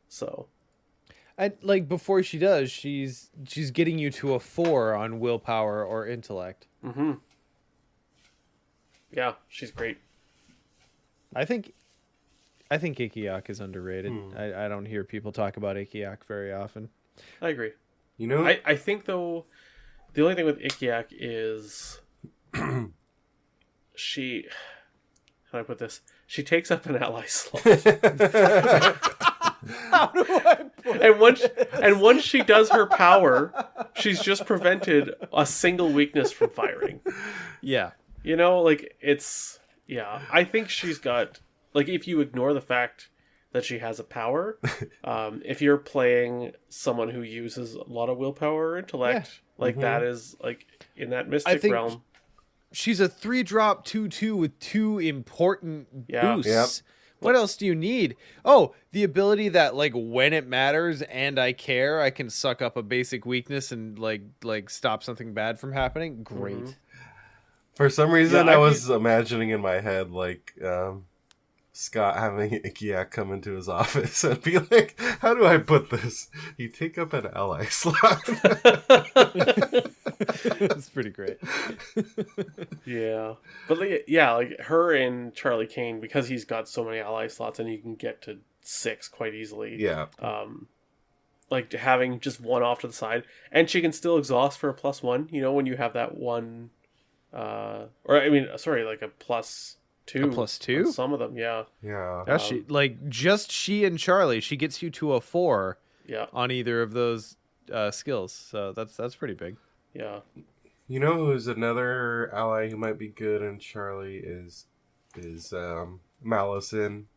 So. And like before she does, she's getting you to a 4 on willpower or intellect. Mm-hmm. Yeah, she's great. I think Ikiak is underrated. I don't hear people talk about Ikiak very often. I agree. You know, I think, though, the only thing with Ikiak is she... How do I put this? She takes up an ally slot. How do I put and once she does her power, she's just prevented a single weakness from firing. Yeah. You know, like, it's... Yeah, I think she's got... Like, if you ignore the fact that she has a power, if you're playing someone who uses a lot of willpower or intellect, that is, like, in that mystic realm. She's a 3-drop 2/2 with 2 important boosts. Yep. What else do you need? Oh, the ability that, like, when it matters and I care, I can suck up a basic weakness and like stop something bad from happening. Great. For some reason, I was imagining in my head, like, Scott having Ikiak come into his office and be like, how do I put this? You take up an ally slot. That's pretty great. Yeah. But, like her and Charlie Kane, because he's got so many ally slots and you can get to 6 quite easily. Yeah. Like, having just 1 off to the side. And she can still exhaust for a +1, you know, when you have that 1... like a +2. A +2? On some of them, yeah. Yeah. Just she and Charlie, she gets you to a 4 on either of those skills. So that's pretty big. Yeah. You know who's another ally who might be good in Charlie is Malison.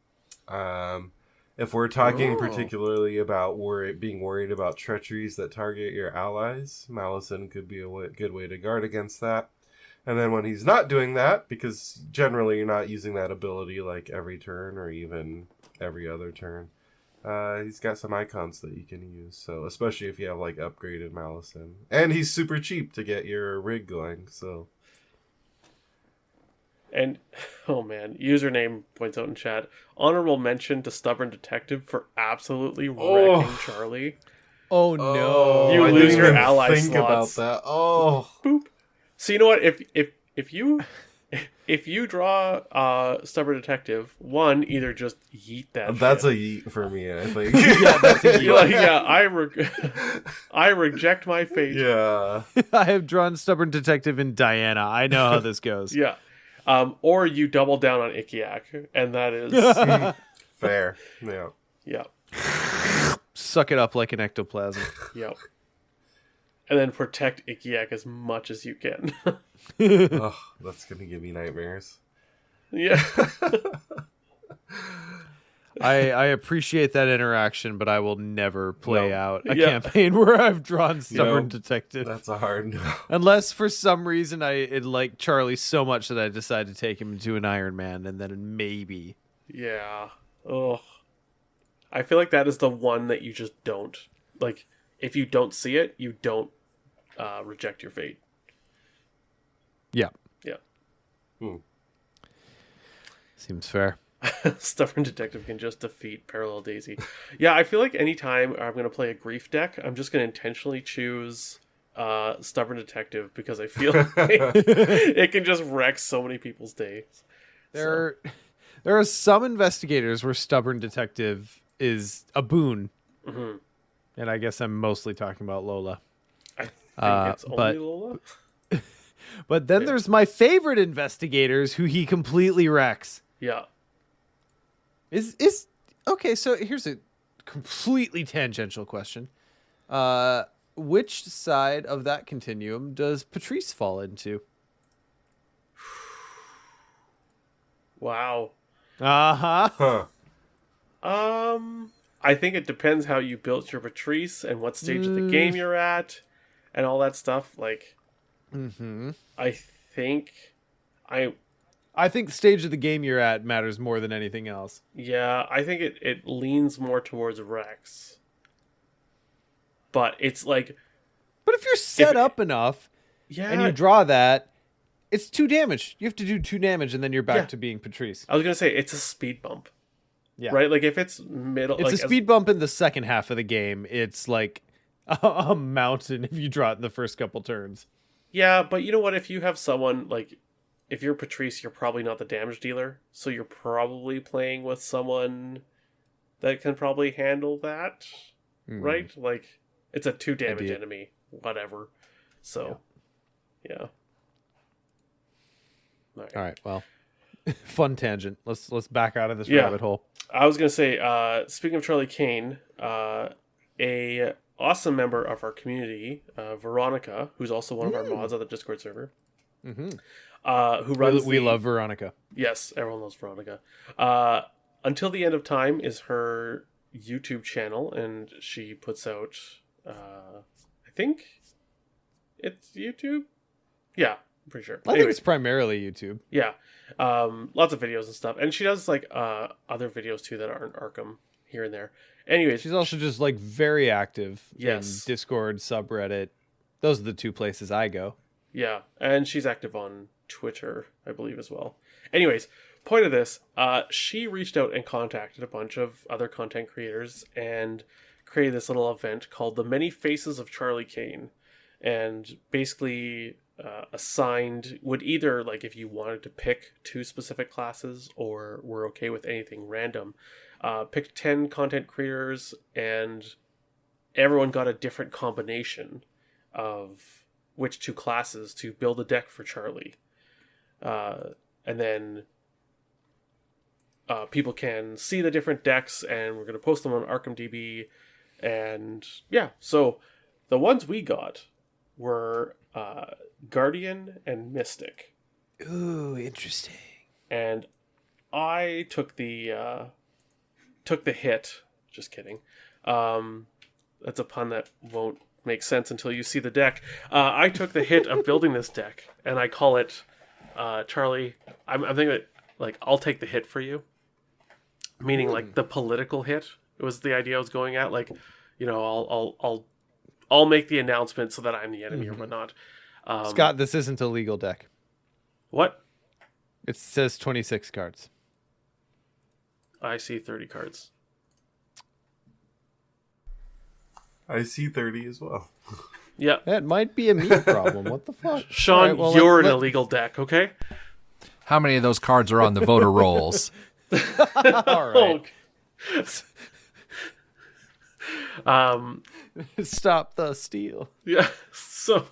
If we're talking particularly about being worried about treacheries that target your allies, Malison could be a good way to guard against that. And then when he's not doing that, because generally you're not using that ability like every turn or even every other turn, he's got some icons that you can use. So especially if you have like upgraded Malison, and he's super cheap to get your rig going. So, and oh man, username points out in chat, honorable mention to Stubborn Detective for absolutely wrecking Charlie. Oh no! You I lose didn't your even ally think slots. about that. Oh, Boop. So you know what? If you draw Stubborn Detective, one, either just yeet that. That's shit. a yeet for me. I think. Yeah, that's a You're like, I reject my fate. Yeah. I have drawn Stubborn Detective in Diana. I know how this goes. Yeah. Or you double down on Ikiak, and that is Fair. Yeah. yeah. Suck it up like an ectoplasm. Yep. And then protect Ikiak as much as you can. Oh, that's gonna give me nightmares. Yeah. I appreciate that interaction, but I will never play No. out a Yeah. campaign where I've drawn Stubborn Nope. Detective. That's a hard no. Unless for some reason I like Charlie so much that I decide to take him into an Iron Man, and then maybe. Yeah. Oh, I feel like that is the one that you just don't like. If you don't see it, you don't reject your fate. Yeah. Yeah. Seems fair. Stubborn Detective can just defeat Parallel Daisy. Yeah, I feel like anytime I'm going to play a grief deck, I'm just going to intentionally choose Stubborn Detective because I feel like it can just wreck so many people's days. There are some investigators where Stubborn Detective is a boon. Mm-hmm. And I guess I'm mostly talking about Lola. I think it's only Lola. But then there's my favorite investigators who he completely wrecks. Yeah. Is okay, so here's a completely tangential question. Which side of that continuum does Patrice fall into? Wow. Uh-huh. Huh. I think it depends how you built your Patrice and what stage of the game you're at and all that stuff. Like, I think the stage of the game you're at matters more than anything else. yeah, I think it leans more towards Rex. But it's like, But if you're set up enough yeah, and you draw that, it's 2 damage. You have to do 2 damage and then you're back Yeah. to being Patrice. I was gonna say it's a speed bump, Yeah. right? Like if it's middle, It's like a speed bump in the second half of the game. It's like a mountain if you draw it in the first couple turns. yeah, but you know what? If you have someone like, if you're Patrice, you're probably not the damage dealer, so you're probably playing with someone that can probably handle that, right? Like it's a 2 damage Idea. enemy, whatever. So, yeah. All right. All right, well, fun tangent. Let's back out of this Yeah. rabbit hole. I was gonna say, speaking of Charlie Kane, a awesome member of our community, Veronica, who's also one of our mods on the Discord server, who runs. We love Veronica. Yes, everyone loves Veronica. Until the End of Time is her YouTube channel, and she puts out, I think it's YouTube. Yeah, I'm pretty sure. I think Anyways. it's primarily YouTube. Yeah. Lots of videos and stuff. And she does like other videos too that aren't Arkham here and there. Anyways, She's also just like very active Yes. in Discord, subreddit. Those are the 2 places I go. yeah, and she's active on Twitter, I believe, as well. Anyways, point of this, she reached out and contacted a bunch of other content creators and created this little event called The Many Faces of Charlie Kane. And basically assigned, would either, like if you wanted to pick 2 specific classes or were okay with anything random, pick 10 content creators and everyone got a different combination of which 2 classes to build a deck for Charlie. And then people can see the different decks, and we're going to post them on ArkhamDB. And yeah, so the ones we got were Guardian and Mystic. Ooh, interesting. And I took the hit. Just kidding. That's a pun that won't make sense until you see the deck. I took the hit of building this deck, and I call it Charlie. I'm thinking that, like, I'll take the hit for you, meaning like the political hit. It was the idea I was going at. Like, you know, I'll make the announcement so that I'm the enemy or whatnot. Scott, this isn't a legal deck. What? It says 26 cards. I see 30 cards. I see 30 as well. Yeah. That might be a me problem. What the fuck? Sean, All right, well, you're an let- illegal deck, okay? How many of those cards are on the voter rolls? All right. Stop the steal. Yeah. So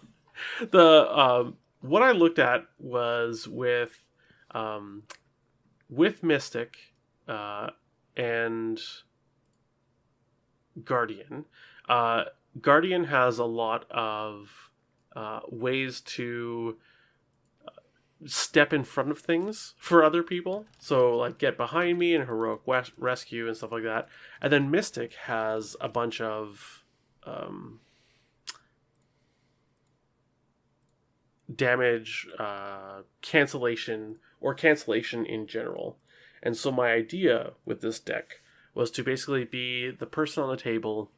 the what I looked at was with Mystic and Guardian. Guardian has a lot of ways to step in front of things for other people. So like get behind me and heroic rescue and stuff like that. And then Mystic has a bunch of damage cancellation in general. And so my idea with this deck was to basically be the person on the table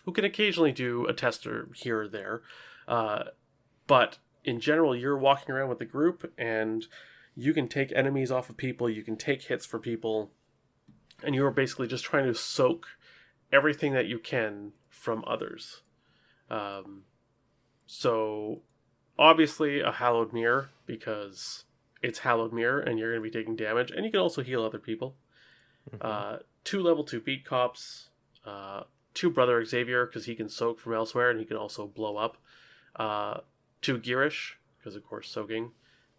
who can occasionally do a tester here or there. But in general, you're walking around with the group and you can take enemies off of people, you can take hits for people, and you're basically just trying to soak everything that you can from others. So obviously a Hallowed Mirror, because it's Hallowed Mirror and you're going to be taking damage, and you can also heal other people. 2 level 2 beat cops, 2 Brother Xavier, because he can soak from elsewhere and he can also blow up. 2 Gearish, because of course soaking.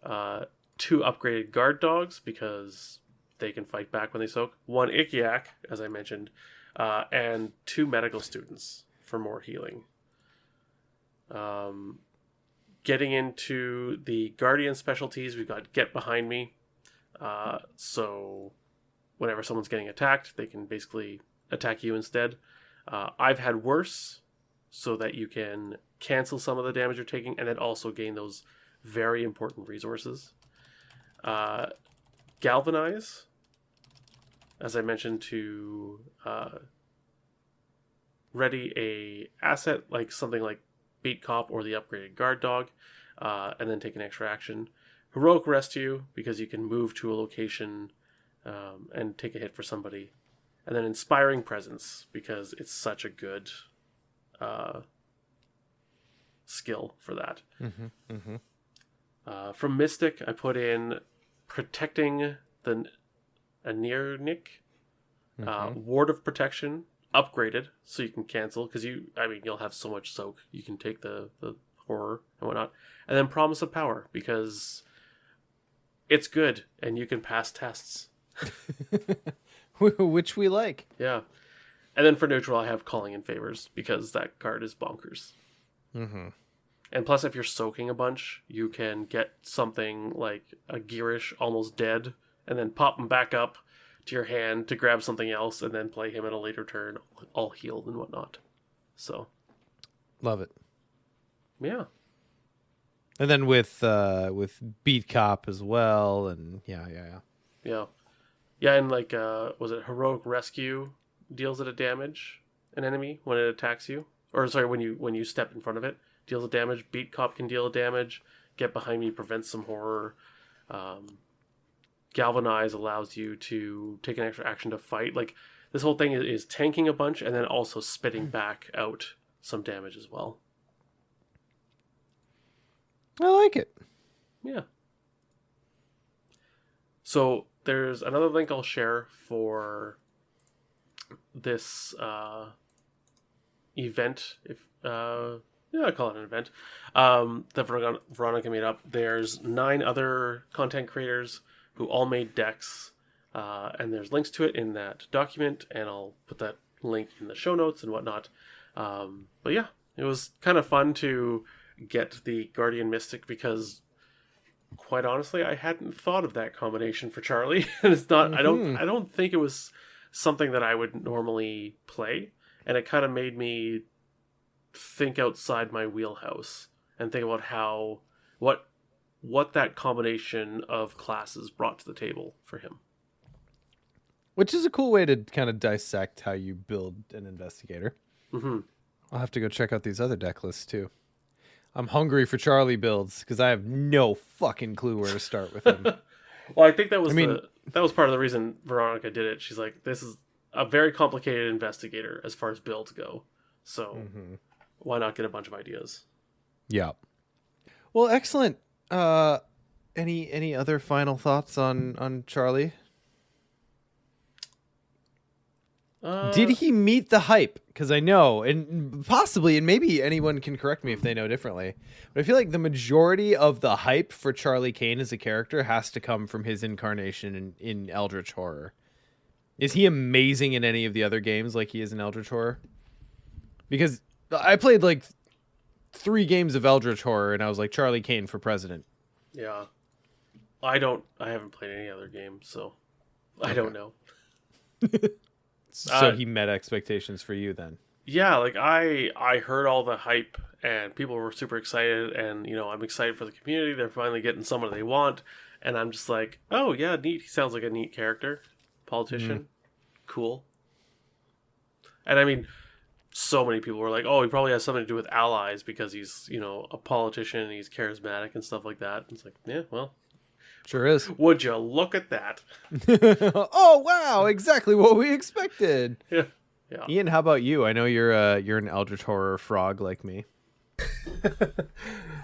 2 upgraded guard dogs, because they can fight back when they soak. 1 Ikiak, as I mentioned. And 2 medical students for more healing. Getting into the Guardian specialties, we've got Get Behind Me. So whenever someone's getting attacked, they can basically attack you instead. I've had Worse, so that you can cancel some of the damage you're taking and then also gain those very important resources. Galvanize, as I mentioned, to ready a asset like something like Beat Cop or the upgraded guard dog, and then take an extra action. Heroic Rescue, because you can move to a location and take a hit for somebody. And then Inspiring Presence, because it's such a good skill for that. From Mystic, I put in Protecting the Anirnik, Ward of Protection, upgraded, so you can cancel, because you'll have so much soak, you can take the horror and whatnot. And then Promise of Power, because it's good and you can pass tests. Which we like. Yeah. And then for neutral, I have Calling in Favors, because that card is bonkers. And plus, if you're soaking a bunch, you can get something like a Gearish almost dead, and then pop him back up to your hand to grab something else, and then play him at a later turn, all healed and whatnot. So, love it. Yeah. And then with Beat Cop as well, and yeah. Yeah, and like, was it Heroic Rescue deals it a damage an enemy when it attacks you, or sorry, when you step in front of it, deals a damage. Beat Cop can deal a damage. Get Behind Me prevents some horror. Galvanize allows you to take an extra action to fight. Like, this whole thing is tanking a bunch and then also spitting back out some damage as well. I like it. Yeah. So there's another link I'll share for this event. I call it an event that Veronica made up. There's 9 other content creators who all made decks, and there's links to it in that document, and I'll put that link in the show notes and whatnot. But yeah, it was kind of fun to get the Guardian Mystic, because quite honestly, I hadn't thought of that combination for Charlie. And it's not, I don't think it was something that I would normally play, and it kind of made me think outside my wheelhouse and think about what that combination of classes brought to the table for him. Which is a cool way to kind of dissect how you build an investigator. I'll have to go check out these other deck lists too. I'm hungry for Charlie builds, because I have no fucking clue where to start with him. Well, I think that was part of the reason Veronica did it. She's like, this is a very complicated investigator as far as builds go. So why not get a bunch of ideas? Yeah. Well, excellent. Any other final thoughts on Charlie? Did he meet the hype? Because I know, and possibly, and maybe anyone can correct me if they know differently, but I feel like the majority of the hype for Charlie Kane as a character has to come from his incarnation in Eldritch Horror. Is he amazing in any of the other games like he is in Eldritch Horror? Because I played like 3 games of Eldritch Horror, and I was like, Charlie Kane for president. Yeah. I haven't played any other games, so I don't know. So he met expectations for you then. Yeah, like I heard all the hype and people were super excited, and I'm excited for the community. They're finally getting someone they want, and I'm just like, oh yeah, neat. He sounds like a neat character, politician, cool. And I mean, so many people were like, oh, he probably has something to do with allies because he's a politician and he's charismatic and stuff like that. And it's like, yeah, well, sure is. Would you look at that? Oh wow, exactly what we expected. Yeah. Ian, how about you? I know you're an Eldritch Horror frog like me.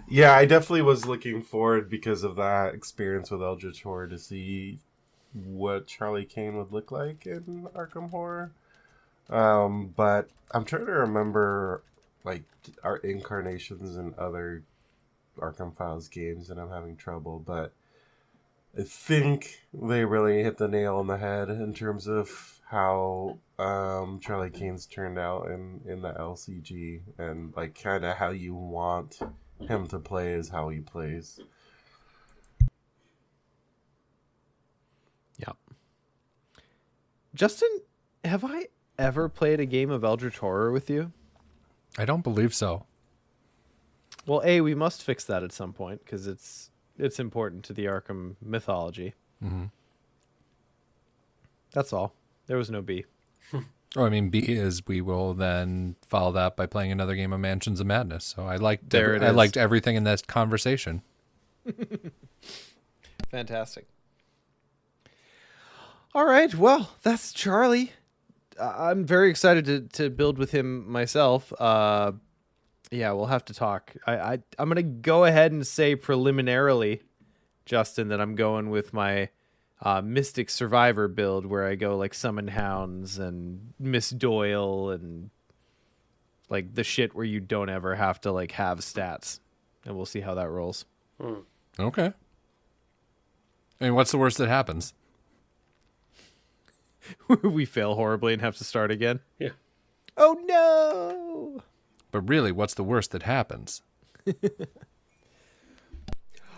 Yeah, I definitely was looking forward because of that experience with Eldritch Horror to see what Charlie Kane would look like in Arkham Horror. But I'm trying to remember like our incarnations in other Arkham Files games, and I'm having trouble. But I think they really hit the nail on the head in terms of how Charlie Kane's turned out in the LCG, and like kind of how you want him to play is how he plays. Yep. Justin, have I ever played a game of Eldritch Horror with you? I don't believe so. Well, we must fix that at some point because it's important to the Arkham mythology. Mm-hmm. That's all. There was no B. Oh, I mean, B is we will then follow that by playing another game of Mansions of Madness. So I liked I liked everything in this conversation. Fantastic. All right. Well, that's Charlie. I'm very excited to build with him myself. Yeah, we'll have to talk. I'm going to go ahead and say preliminarily, Justin, that I'm going with my Mystic Survivor build where I go like Summon Hounds and Miss Doyle and like the shit where you don't ever have to like have stats. And we'll see how that rolls. Okay. I mean, what's the worst that happens? We fail horribly and have to start again. Yeah. Oh no! But really, what's the worst that happens?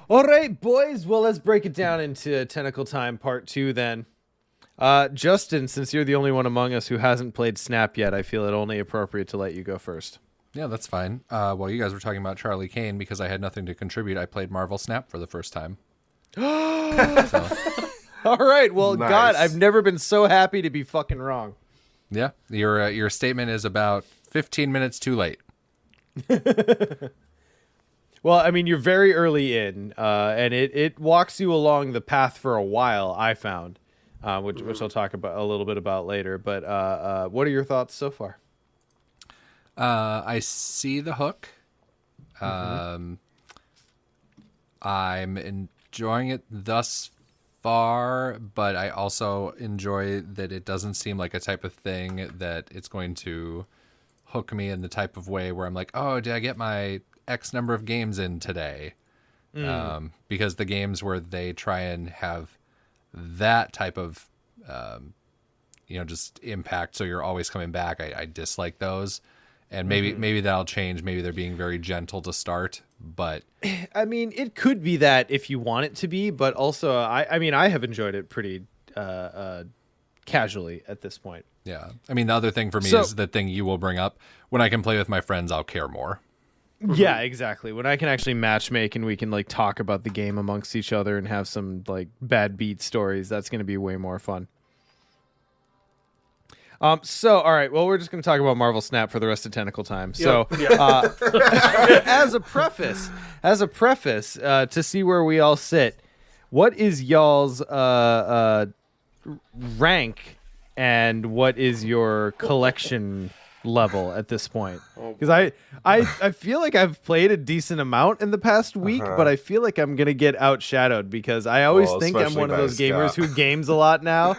All right, boys. Well, let's break it down into Tentacle Time Part 2 then. Justin, since you're the only one among us who hasn't played Snap yet, I feel it only appropriate to let you go first. Yeah, that's fine. While you guys were talking about Charlie Kane, because I had nothing to contribute, I played Marvel Snap for the first time. So. All right. Well, Nice. God, I've never been so happy to be fucking wrong. Yeah, your statement is about 15 minutes too late. Well, I mean, you're very early in, and it walks you along the path for a while, I found, which I'll talk about a little bit about later. But what are your thoughts so far? I see the hook. I'm enjoying it thus far, but I also enjoy that it doesn't seem like a type of thing that it's going to hook me in the type of way where I'm like, oh, did I get my X number of games in today? Because the games where they try and have that type of, just impact, so you're always coming back, I dislike those. And maybe that'll change. Maybe they're being very gentle to start, but I mean, it could be that if you want it to be, but also, I have enjoyed it pretty casually at this point. yeah. I mean, the other thing for me is the thing you will bring up. When I can play with my friends, I'll care more. Yeah, exactly. When I can actually matchmake and we can like talk about the game amongst each other and have some like bad beat stories, that's going to be way more fun. So, all right. Well, we're just going to talk about Marvel Snap for the rest of Tentacle Time. So, as a preface, to see where we all sit, what is y'all's rank and what is your collection level at this point? Because I feel like I've played a decent amount in the past week, but I feel like I'm going to get outshadowed because I always think I'm one of those gamers who games a lot now.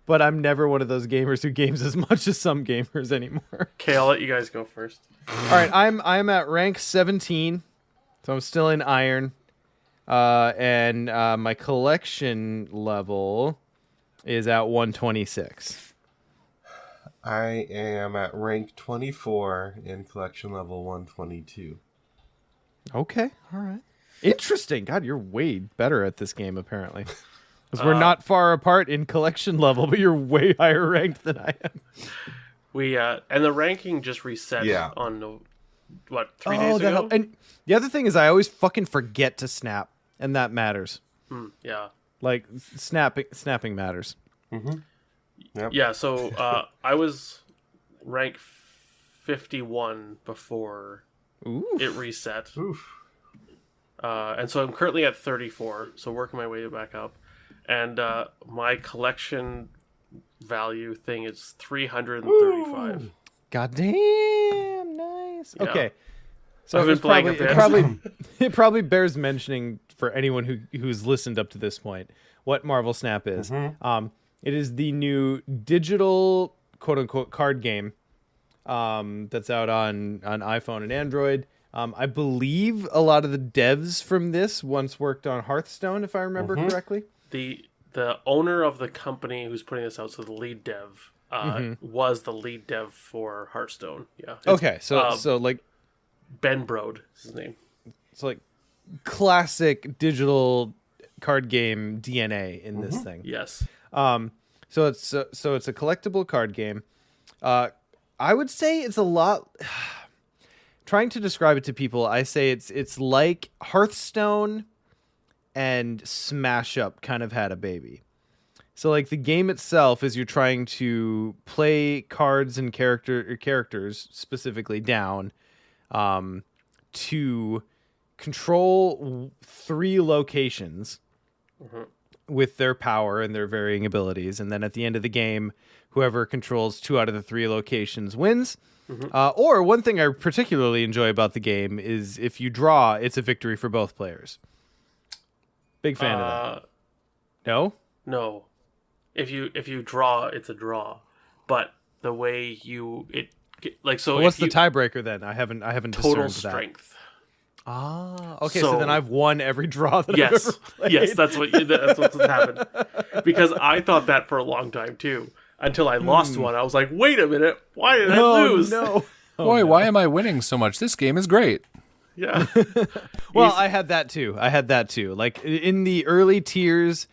But I'm never one of those gamers who games as much as some gamers anymore. Okay, I'll let you guys go first. All right, I'm at rank 17, so I'm still in Iron, and my collection level is at 126. I am at rank 24 in collection level 122. Okay, all right. Interesting. God, you're way better at this game, apparently. Because we're not far apart in collection level, but you're way higher ranked than I am. We and the ranking just reset on 3 days ago. And the other thing is, I always fucking forget to snap, and that matters. Yeah. Like snapping matters. Mm-hmm. Yep. Yeah. So I was ranked 51 before it reset. Oof. And so I'm currently at 34, so working my way back up. And my collection value thing is 335. Ooh. God damn, nice. Yeah. Okay. So I've been playing a bit. It probably bears mentioning for anyone who's listened up to this point what Marvel Snap is. Mm-hmm. It is the new digital quote unquote card game that's out on iPhone and Android. I believe a lot of the devs from this once worked on Hearthstone, if I remember correctly. The owner of the company who's putting this out, so the lead dev, was the lead dev for Hearthstone. Yeah. Okay, so like Ben Brode is his name. It's like classic digital card game DNA in this thing. Yes. So it's a collectible card game. I would say it's a lot. Trying to describe it to people, I say it's like Hearthstone and Smash Up kind of had a baby. So like the game itself is you're trying to play cards and characters specifically down to control 3 locations with their power and their varying abilities, and then at the end of the game, whoever controls 2 out of the 3 locations wins. Or one thing I particularly enjoy about the game is if you draw, it's a victory for both players. Big fan of that. No? No. If you draw, it's a draw. But the way what's the tiebreaker then? I haven't total discerned strength. That. Ah, okay. So then I've won every draw that I've ever played. Yes, that's what's happened. Because I thought that for a long time too. Until I lost one, I was like, "Wait a minute, why did I lose?" No, boy, why am I winning so much? This game is great. Yeah. Well, I had that too. Like in the early tiers,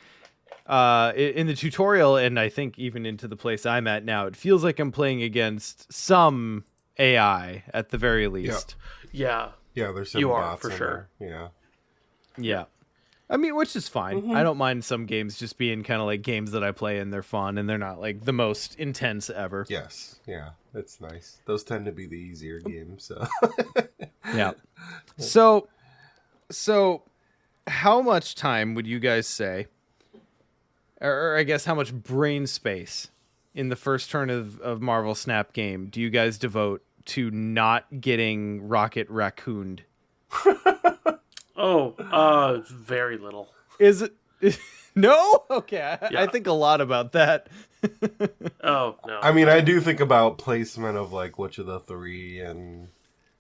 in the tutorial, and I think even into the place I'm at now, it feels like I'm playing against some AI at the very least. Yeah. Yeah, there's some you are bots for in sure. there. Yeah. I mean, which is fine. I don't mind some games just being kind of like games that I play and they're fun and they're not like the most intense ever. Yes. Yeah. It's nice. Those tend to be the easier games. So. Yeah. So how much time would you guys say, or I guess how much brain space in the first turn of Marvel Snap game do you guys devote to not getting Rocket raccooned? Very little. Is it? No? Okay. Yeah. I think a lot about that. Oh, no. I mean, I do think about placement of like which of the 3, and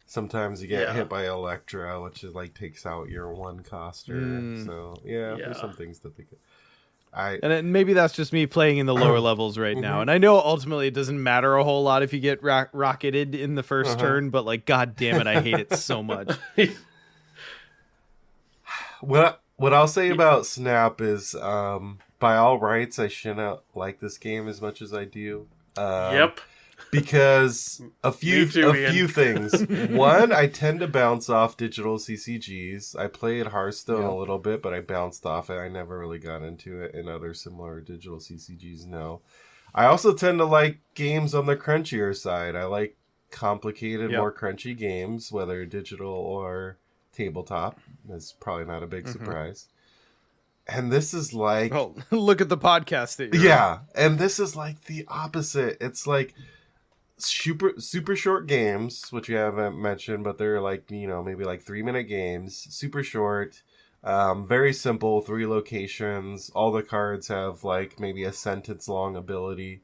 sometimes you get hit by Electra, which is like takes out your 1 coster. So there's some things to think of. And maybe that's just me playing in the lower levels right now. And I know ultimately it doesn't matter a whole lot if you get rocketed in the first turn, but like, god damn it, I hate it so much. What I'll say about Snap is, by all rights, I shouldn't like this game as much as I do. Yep. Because a few Ian. things. One, I tend to bounce off digital CCGs. I played Hearthstone a little bit, but I bounced off it. I never really got into it. And other similar digital CCGs, no. I also tend to like games on the crunchier side. I like complicated, more crunchy games, whether digital or tabletop. That's probably not a big surprise. And this is like... Oh, look at the podcast that you're on. And this is like the opposite. It's like super short games, which you haven't mentioned, but they're like, maybe like 3-minute games. Super short. Very simple, 3 locations. All the cards have like maybe a sentence long ability.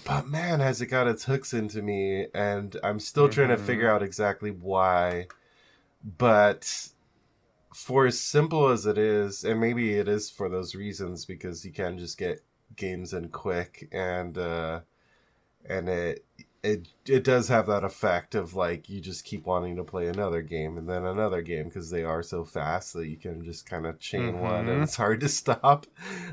But man, has it got its hooks into me, and I'm still trying to figure out exactly why. But for as simple as it is, and maybe it is for those reasons, because you can just get games in quick, and it does have that effect of like you just keep wanting to play another game and then another game because they are so fast that you can just kind of chain one and it's hard to stop.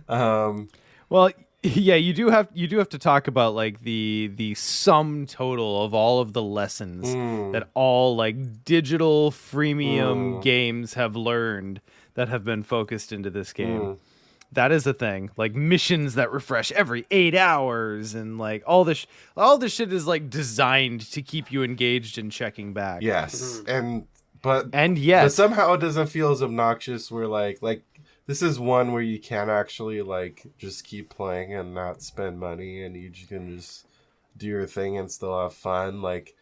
Well, yeah, you do have to talk about like the sum total of all of the lessons that all like digital freemium games have learned that have been focused into this game. That is a thing. Like missions that refresh every 8 hours and like all this shit is like designed to keep you engaged and checking back. Yes. But somehow it doesn't feel as obnoxious where like this is one where you can actually like just keep playing and not spend money and you can just do your thing and still have fun. Like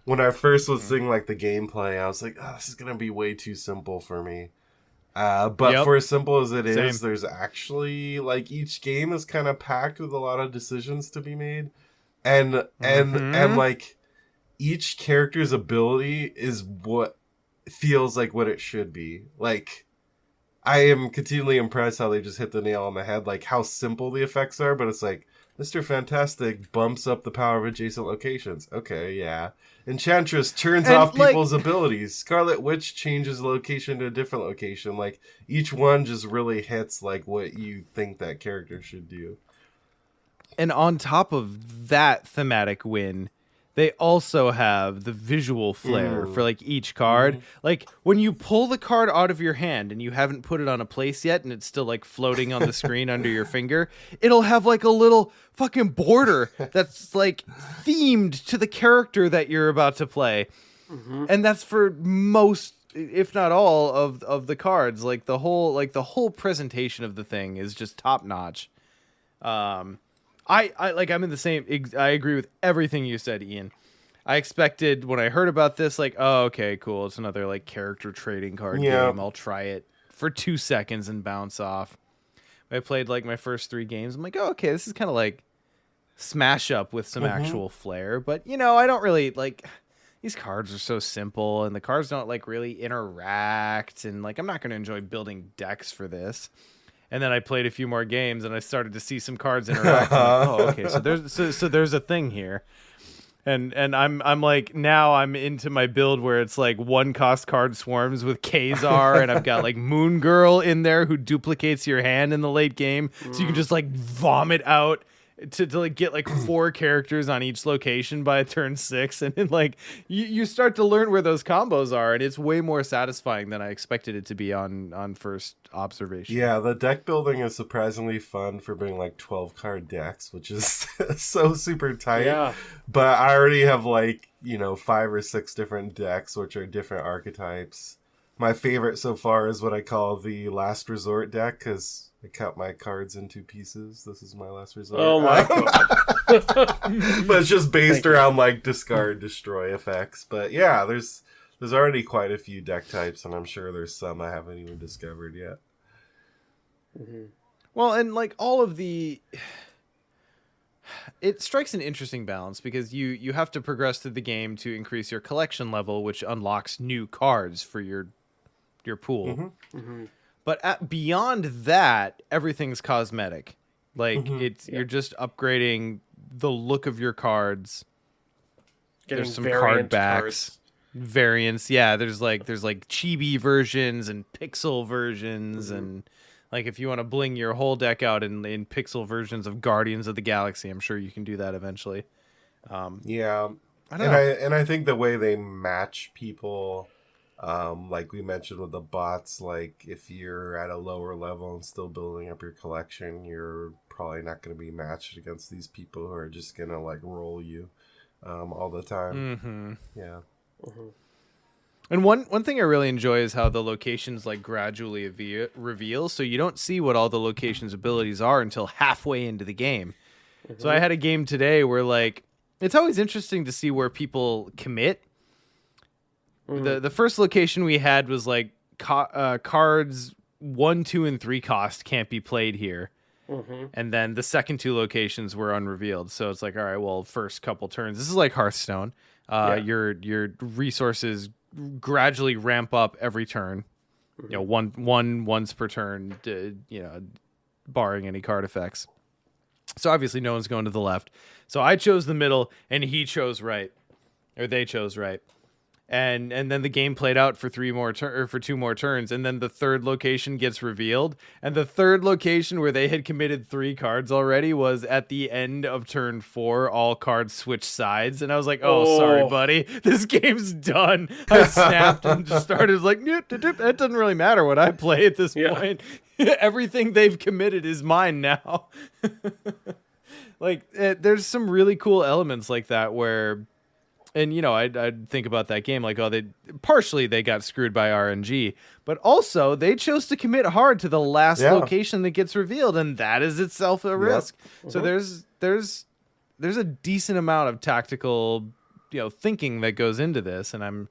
when I first was seeing like the gameplay, I was like, oh, this is gonna be way too simple for me. But for as simple as it is, there's actually like each game is kind of packed with a lot of decisions to be made, and like each character's ability is what feels like what it should be. Like I am continually impressed how they just hit the nail on the head, like how simple the effects are, but it's like Mr. Fantastic bumps up the power of adjacent locations. Okay, yeah. Enchantress turns off people's abilities. Scarlet Witch changes location to a different location. Like, each one just really hits, like, what you think that character should do. And on top of that thematic win, they also have the visual flair for, like, each card. Like, when you pull the card out of your hand and you haven't put it on a place yet and it's still, like, floating on the screen under your finger, it'll have, like, a little fucking border that's, like, themed to the character that you're about to play. And that's for most, if not all, of the cards. Like, the whole presentation of the thing is just top-notch. I'm in the same. I agree with everything you said, Ian. I expected when I heard about this, like, oh, okay, cool. It's another like character trading card game. I'll try it for 2 seconds and bounce off. I played like my first 3 games. I'm like, oh, okay, this is kind of like Smash Up with some actual flair. But you know, I don't really like. These cards are so simple, and the cards don't like really interact. And like, I'm not going to enjoy building decks for this. And then I played a few more games, and I started to see some cards interact. Like, oh, okay, so there's a thing here, and I'm like now I'm into my build where it's like 1-cost card swarms with Kazar, and I've got like Moon Girl in there who duplicates your hand in the late game, so you can just like vomit out to like get like 4 characters on each location by turn 6, and then like you start to learn where those combos are, and it's way more satisfying than I expected it to be on first observation. Yeah, the deck building is surprisingly fun for being like 12 card decks, which is so super tight. Yeah. But I already have like, 5 or 6 different decks, which are different archetypes. My favorite so far is what I call the last resort deck, because I cut my cards into pieces. This is my last resort. Oh my god. But it's just based around like discard, destroy effects. But yeah, there's already quite a few deck types, and I'm sure there's some I haven't even discovered yet. Well, and like all of it strikes an interesting balance because you have to progress through the game to increase your collection level, which unlocks new cards for your pool. But beyond that, everything's cosmetic. Like you're just upgrading the look of your cards. There's some card backs, variants. Yeah, there's like chibi versions and pixel versions, and like if you want to bling your whole deck out in pixel versions of Guardians of the Galaxy, I'm sure you can do that eventually. Yeah, I think the way they match people. Like we mentioned with the bots, like if you're at a lower level and still building up your collection, you're probably not going to be matched against these people who are just going to like roll you all the time. Yeah. And one thing I really enjoy is how the locations like gradually reveal, so you don't see what all the locations' abilities are until halfway into the game. So I had a game today where like it's always interesting to see where people commit. The first location we had was like cards 1, 2, and 3 cost can't be played here. And then the second 2 locations were unrevealed. So it's like, all right, well, first couple turns. This is like Hearthstone. Your resources gradually ramp up every turn. You know, once per turn. Barring any card effects. So obviously no one's going to the left. So I chose the middle and he chose right. Or they chose right. And then the game played out for for 2 more turns, and then the third location gets revealed, and the third location where they had committed 3 cards already was at the end of turn 4. All cards switch sides, and I was like, "Oh, sorry, buddy, this game's done." I snapped and just started like, "It doesn't really matter what I play at this point. Everything they've committed is mine now." Like, there's some really cool elements like that where. And, you know, I'd think about that game like, they got screwed by RNG, but also they chose to commit hard to the last location that gets revealed, and that is itself a risk. So there's a decent amount of tactical, thinking that goes into this, and I'm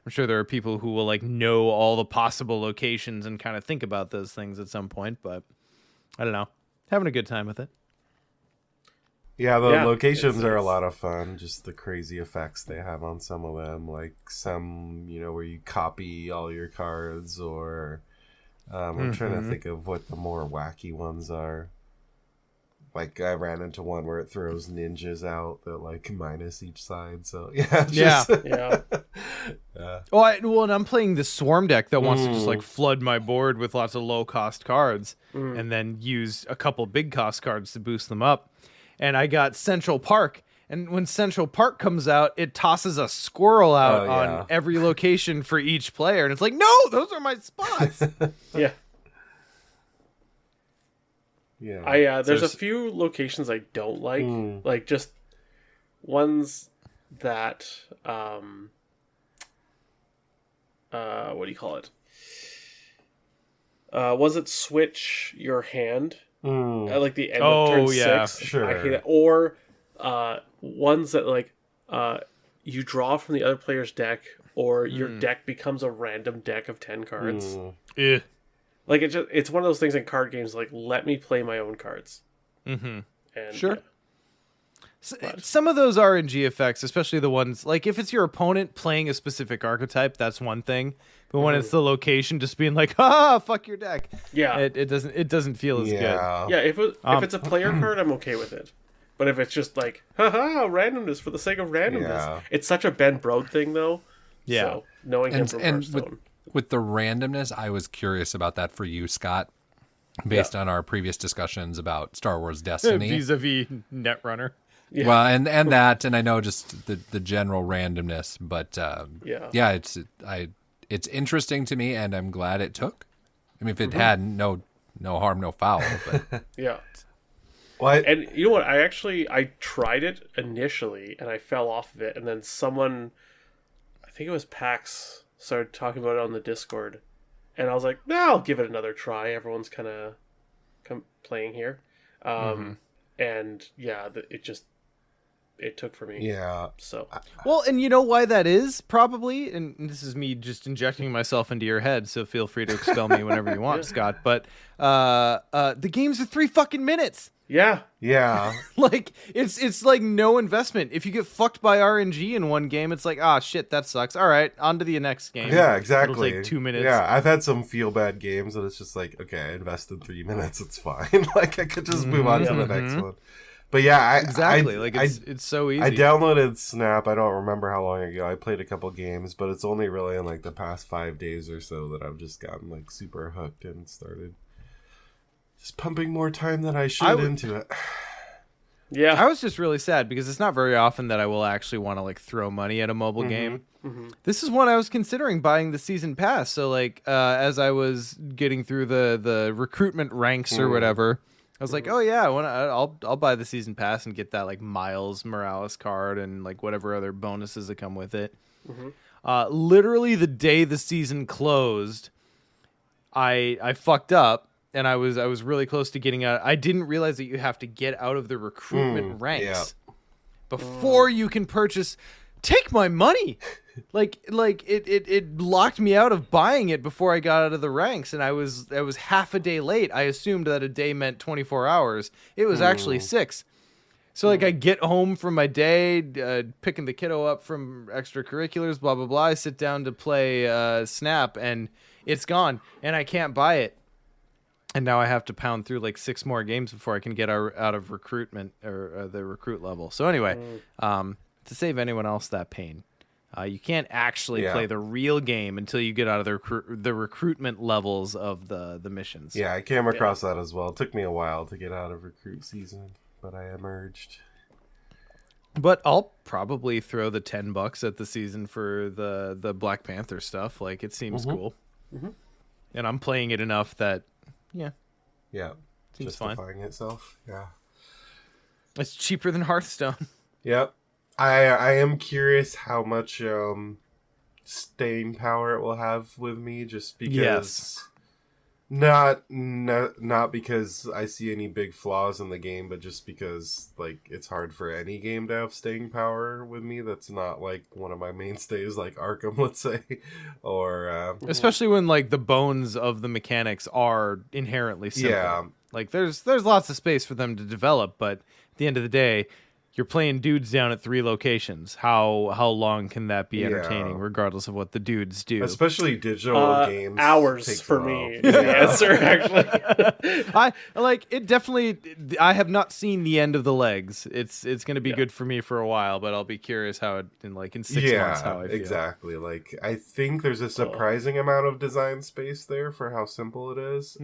sure there are people who will like know all the possible locations and kind of think about those things at some point, but I don't know. Having a good time with it. Yeah, the locations are a lot of fun. Just the crazy effects they have on some of them, like some, where you copy all your cards, or I'm trying to think of what the more wacky ones are. Like I ran into one where it throws ninjas out that like minus each side. So yeah. Well, and I'm playing the Swarm deck that wants to just like flood my board with lots of low cost cards, and then use a couple big cost cards to boost them up. And I got Central Park, and when Central Park comes out, it tosses a squirrel out on every location for each player, and it's like, no, those are my spots. There's a few locations I don't like just ones that what do you call it? Was it switch your hand? At like the end of turn 6. Sure. I hate it. Or ones that like you draw from the other player's deck, or your deck becomes a random deck of 10 cards. Like it's one of those things in card games, like, let me play my own cards. And sure. Some of those RNG effects, especially the ones like if it's your opponent playing a specific archetype, that's one thing. But when it's the location just being like, fuck your deck. Yeah. It doesn't feel as good. Yeah, if it's a player card, I'm okay with it. But if it's just like, randomness for the sake of randomness. It's such a Ben Brode thing though. Yeah. So knowing him from Hearthstone. With the randomness, I was curious about that for you, Scott, based on our previous discussions about Star Wars Destiny. Vis-a-vis Netrunner. Yeah. Well, and that, and I know just the general randomness, but it's interesting to me, and I'm glad it took. I mean, if it had no harm, no foul. But Well, and you know what? I tried it initially, and I fell off of it, and then someone, I think it was PAX, started talking about it on the Discord, and I was like, I'll give it another try. Everyone's kind of playing here, and it took for me. Yeah. So. Well, and you know why that is, probably? And this is me just injecting myself into your head, so feel free to expel me whenever you want, Scott. But the games are 3 fucking minutes. Yeah. Yeah. Like, it's like no investment. If you get fucked by RNG in one game, it's like, shit, that sucks. All right, on to the next game. Yeah, exactly. It'll take 2 minutes. Yeah, I've had some feel-bad games, and it's just like, okay, I invested 3 minutes, it's fine. Like, I could just move on to the next one. But yeah, it's so easy. I downloaded Snap. I don't remember how long ago. I played a couple games, but it's only really in like the past 5 days or so that I've just gotten like super hooked and started just pumping more time than I should into it. Yeah, I was just really sad because it's not very often that I will actually want to like throw money at a mobile game. This is one I was considering buying the season pass. So like as I was getting through the recruitment ranks or whatever, I was like, oh yeah, I'll buy the season pass and get that like Miles Morales card and like whatever other bonuses that come with it. Literally the day the season closed, I fucked up and I was really close to getting out. I didn't realize that you have to get out of the recruitment ranks before you can purchase. Take my money. Like it locked me out of buying it before I got out of the ranks, and I was half a day late. I assumed that a day meant 24 hours. It was actually 6. So like I get home from my day, picking the kiddo up from extracurriculars, blah blah blah. I sit down to play Snap, and it's gone, and I can't buy it. And now I have to pound through like 6 more games before I can get out of recruitment or the recruit level. So anyway, to save anyone else that pain, you can't actually play the real game until you get out of the recruitment levels of the missions. Yeah, I came across that as well. It took me a while to get out of recruit season, but I emerged. But I'll probably throw the $10 at the season for the Black Panther stuff. Like, it seems cool. Mm-hmm. And I'm playing it enough that, yeah, seems justifying fine. itself. Yeah, it's cheaper than Hearthstone. Yep. I am curious how much staying power it will have with me, just because not because I see any big flaws in the game, but just because like it's hard for any game to have staying power with me that's not like one of my mainstays like Arkham, let's say, or especially when like the bones of the mechanics are inherently simple. Yeah. Like there's lots of space for them to develop, but at the end of the day, you're playing dudes down at 3 locations. How long can that be entertaining, regardless of what the dudes do? Especially digital games. Hours for me is the answer, actually. I like it. Definitely, I have not seen the end of the legs. It's going to be good for me for a while, but I'll be curious how it in 6 months how I feel. Exactly. Like I think there's a surprising amount of design space there for how simple it is.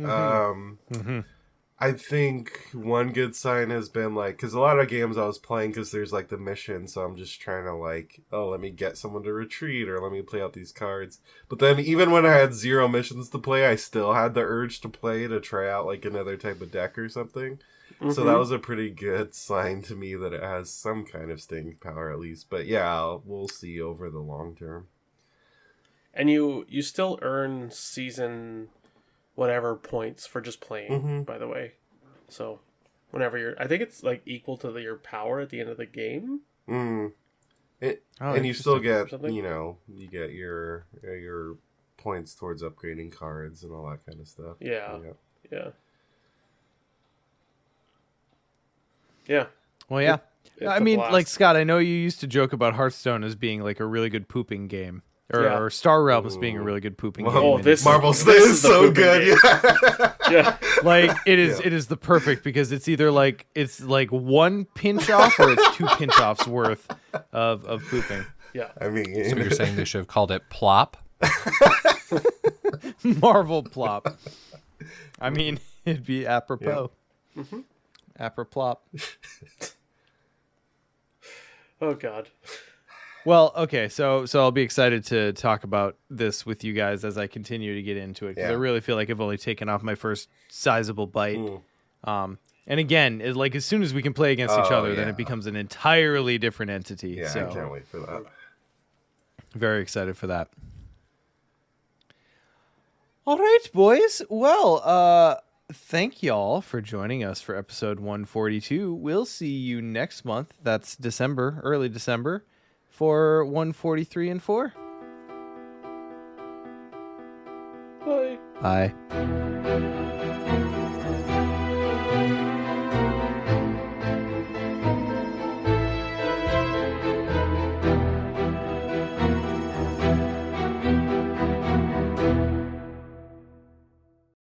I think one good sign has been like, because a lot of games I was playing because there's like the mission, so I'm just trying to like, oh, let me get someone to retreat or let me play out these cards. But then even when I had 0 missions to play, I still had the urge to play to try out like another type of deck or something. Mm-hmm. So that was a pretty good sign to me that it has some kind of staying power at least. But yeah, we'll see over the long term. And you still earn season whatever points for just playing, by the way. So whenever I think it's like equal to your power at the end of the game. And you still get, you get your points towards upgrading cards and all that kind of stuff. Yeah. Well, yeah. I mean, like, Scott, I know you used to joke about Hearthstone as being like a really good pooping game. Or Star Realms being a really good pooping game. Oh, this is so good. Yeah. Like it is the perfect, because it's either like it's like 1 pinch off or it's 2 pinch offs worth of pooping. Yeah. I mean, so you're saying they should have called it plop? Marvel plop. I mean, it'd be apropos. Yeah. Mm-hmm. Apropos. Oh God. Well, okay, so I'll be excited to talk about this with you guys as I continue to get into it, because I really feel like I've only taken off my first sizable bite. And again, like as soon as we can play against each other, then it becomes an entirely different entity. Yeah, so I can't wait for that. Very excited for that. All right, boys. Well, thank y'all for joining us for episode 142. We'll see you next month. That's December, early December. For 143 and 4. Bye. Bye.